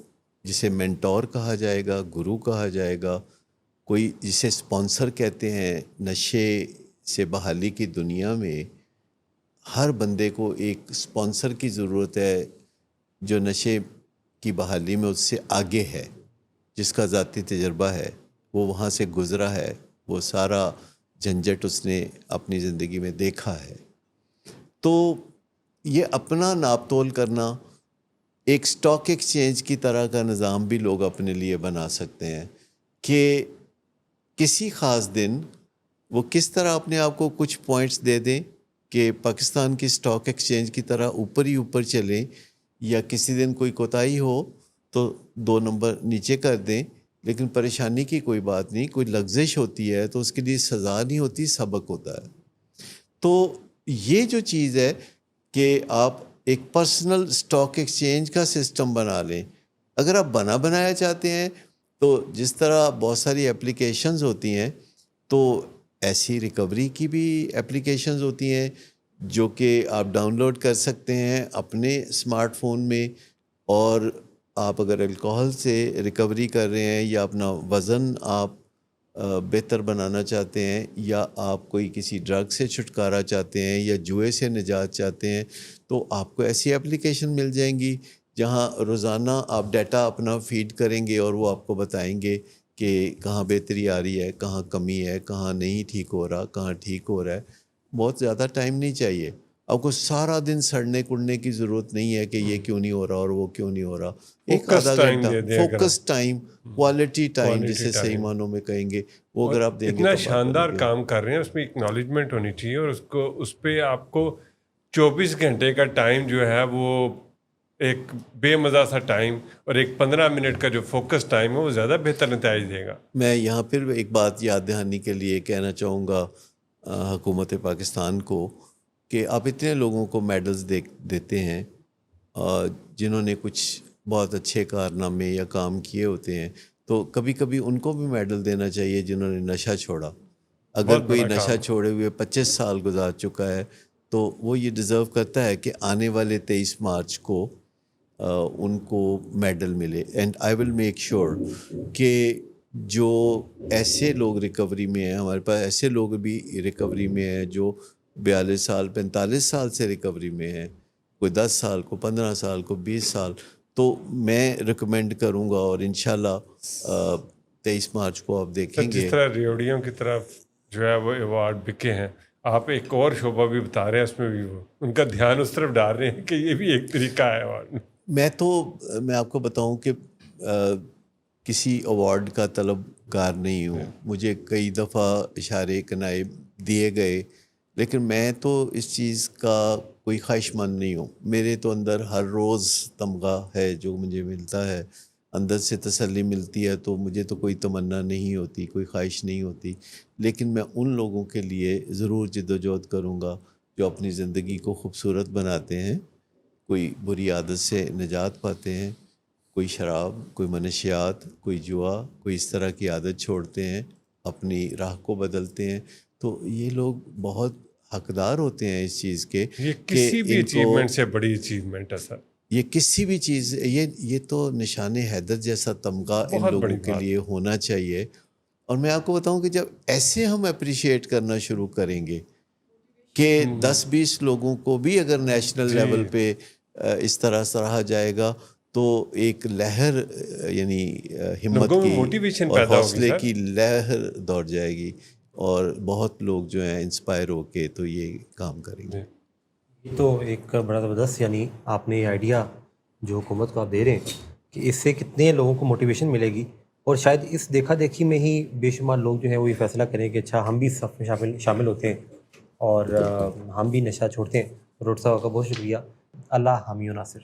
جسے مینٹور کہا جائے گا، گرو کہا جائے گا، کوئی جسے اسپانسر کہتے ہیں. نشے سے بحالی کی دنیا میں ہر بندے کو ایک اسپانسر کی ضرورت ہے جو نشے کی بحالی میں اس سے آگے ہے، جس کا ذاتی تجربہ ہے، وہ وہاں سے گزرا ہے، وہ سارا جھنجھٹ اس نے اپنی زندگی میں دیکھا ہے. تو یہ اپنا ناپ تول کرنا ایک سٹاک ایکسچینج کی طرح کا نظام بھی لوگ اپنے لیے بنا سکتے ہیں کہ کسی خاص دن وہ کس طرح اپنے آپ کو کچھ پوائنٹس دے دیں کہ پاکستان کی سٹاک ایکسچینج کی طرح اوپر ہی اوپر چلیں، یا کسی دن کوئی کوتاہی ہو تو 2 نمبر نیچے کر دیں. لیکن پریشانی کی کوئی بات نہیں، کوئی لغزش ہوتی ہے تو اس کے لیے سزا نہیں ہوتی، سبق ہوتا ہے. تو یہ جو چیز ہے کہ آپ ایک پرسنل سٹاک ایکسچینج کا سسٹم بنا لیں. اگر آپ بنایا چاہتے ہیں تو جس طرح بہت ساری اپلیکیشنز ہوتی ہیں، تو ایسی ریکوری کی بھی اپلیکیشنز ہوتی ہیں جو کہ آپ ڈاؤن لوڈ کر سکتے ہیں اپنے اسمارٹ فون میں. اور آپ اگر الکوہل سے ریکوری کر رہے ہیں یا اپنا وزن آپ بہتر بنانا چاہتے ہیں یا آپ کوئی کسی ڈرگ سے چھٹکارا چاہتے ہیں یا جوئے سے نجات چاہتے ہیں تو آپ کو ایسی اپلیکیشن مل جائیں گی جہاں روزانہ آپ ڈیٹا اپنا فیڈ کریں گے اور وہ آپ کو بتائیں گے کہ کہاں بہتری آ رہی ہے, کہاں کمی ہے, کہاں نہیں ٹھیک ہو رہا, کہاں ٹھیک ہو رہا ہے. بہت زیادہ ٹائم نہیں چاہیے آپ کو, سارا دن سڑنے کڑنے کی ضرورت نہیں ہے کہ یہ کیوں نہیں ہو رہا اور وہ کیوں نہیں ہو رہا. ایک آدھا گھنٹہ فوکس ٹائم, کوالٹی ٹائم جسے صحیح معنوں میں کہیں گے, وہ اگر آپ دیں گے اتنا تو شاندار کام کر رہے ہیں, اس میں اکنالجمنٹ ہونی چاہیے اور اس پہ آپ کو 24 گھنٹے کا ٹائم جو ہے وہ ایک بے مزہ سا ٹائم اور ایک 15 منٹ کا جو فوکس ٹائم ہے وہ زیادہ بہتر نتائج دے گا. میں یہاں پھر ایک بات یاد دہانی کے لیے کہنا چاہوں گا حکومت پاکستان کو کہ آپ اتنے لوگوں کو میڈلز دیتے ہیں جنہوں نے کچھ بہت اچھے کارنامے یا کام کیے ہوتے ہیں, تو کبھی کبھی ان کو بھی میڈل دینا چاہیے جنہوں نے نشہ چھوڑا. اگر کوئی نشہ چھوڑے ہوئے 25 سال گزار چکا ہے تو وہ یہ ڈیزرو کرتا ہے کہ آنے والے 23 مارچ کو ان کو میڈل ملے. And I will make sure کہ جو ایسے لوگ ریکوری میں ہیں, ہمارے پاس ایسے لوگ بھی ریکوری میں ہیں جو 42 سال 45 سال سے ریکوری میں ہیں, کوئی 10 سال کو 15 سال کو 20 سال. تو میں ریکمینڈ کروں گا اور انشاءاللہ 23 مارچ کو آپ دیکھیں گے جس طرح ریوڑیوں کی طرف جو ہے وہ ایوارڈ بکے ہیں, آپ ایک اور شعبہ بھی بتا رہے ہیں, اس میں بھی وہ ان کا دھیان اس طرف ڈال رہے ہیں کہ یہ بھی ایک طریقہ ہے ایوارڈ. میں آپ کو بتاؤں کہ کسی ایوارڈ کا طلبگار نہیں ہوں. مجھے کئی دفعہ اشارے کنائے دیے گئے, لیکن میں تو اس چیز کا کوئی خواہش مند نہیں ہوں. میرے تو اندر ہر روز تمغہ ہے جو مجھے ملتا ہے, اندر سے تسلی ملتی ہے, تو مجھے تو کوئی تمنا نہیں ہوتی, کوئی خواہش نہیں ہوتی. لیکن میں ان لوگوں کے لیے ضرور جد و جہد کروں گا جو اپنی زندگی کو خوبصورت بناتے ہیں, کوئی بری عادت سے نجات پاتے ہیں, کوئی شراب, کوئی منشیات, کوئی جوا, کوئی اس طرح کی عادت چھوڑتے ہیں, اپنی راہ کو بدلتے ہیں. تو یہ لوگ بہت حقدار ہوتے ہیں اس چیز کے. یہ کسی بھی اچیومنٹ سے بڑی اچیومنٹ ہے سر. یہ کسی بھی چیز, یہ تو نشان حیدر جیسا تمغہ ان لوگوں کے لیے ہونا چاہیے. اور میں آپ کو بتاؤں کہ جب ایسے ہم اپریشیٹ کرنا شروع کریں گے کہ 10-20 لوگوں کو بھی اگر نیشنل لیول پہ اس طرح سراہا جائے گا تو ایک لہر, یعنی ہمت کی اور حوصلے کی لہر دوڑ جائے گی, اور بہت لوگ جو ہیں انسپائر ہو کے تو یہ کام کریں گے. تو ایک بڑا زبردست, یعنی آپ نے یہ آئیڈیا جو حکومت کو آپ دے رہے ہیں کہ اس سے کتنے لوگوں کو موٹیویشن ملے گی, اور شاید اس دیکھا دیکھی میں ہی بے شمار لوگ جو ہیں وہ یہ فیصلہ کریں کہ اچھا ہم بھی اس صف میں شامل ہوتے ہیں اور ہم بھی نشہ چھوڑتے ہیں. ڈاکٹر صاحب کا بہت شکریہ. اللہ حامی و ناصر.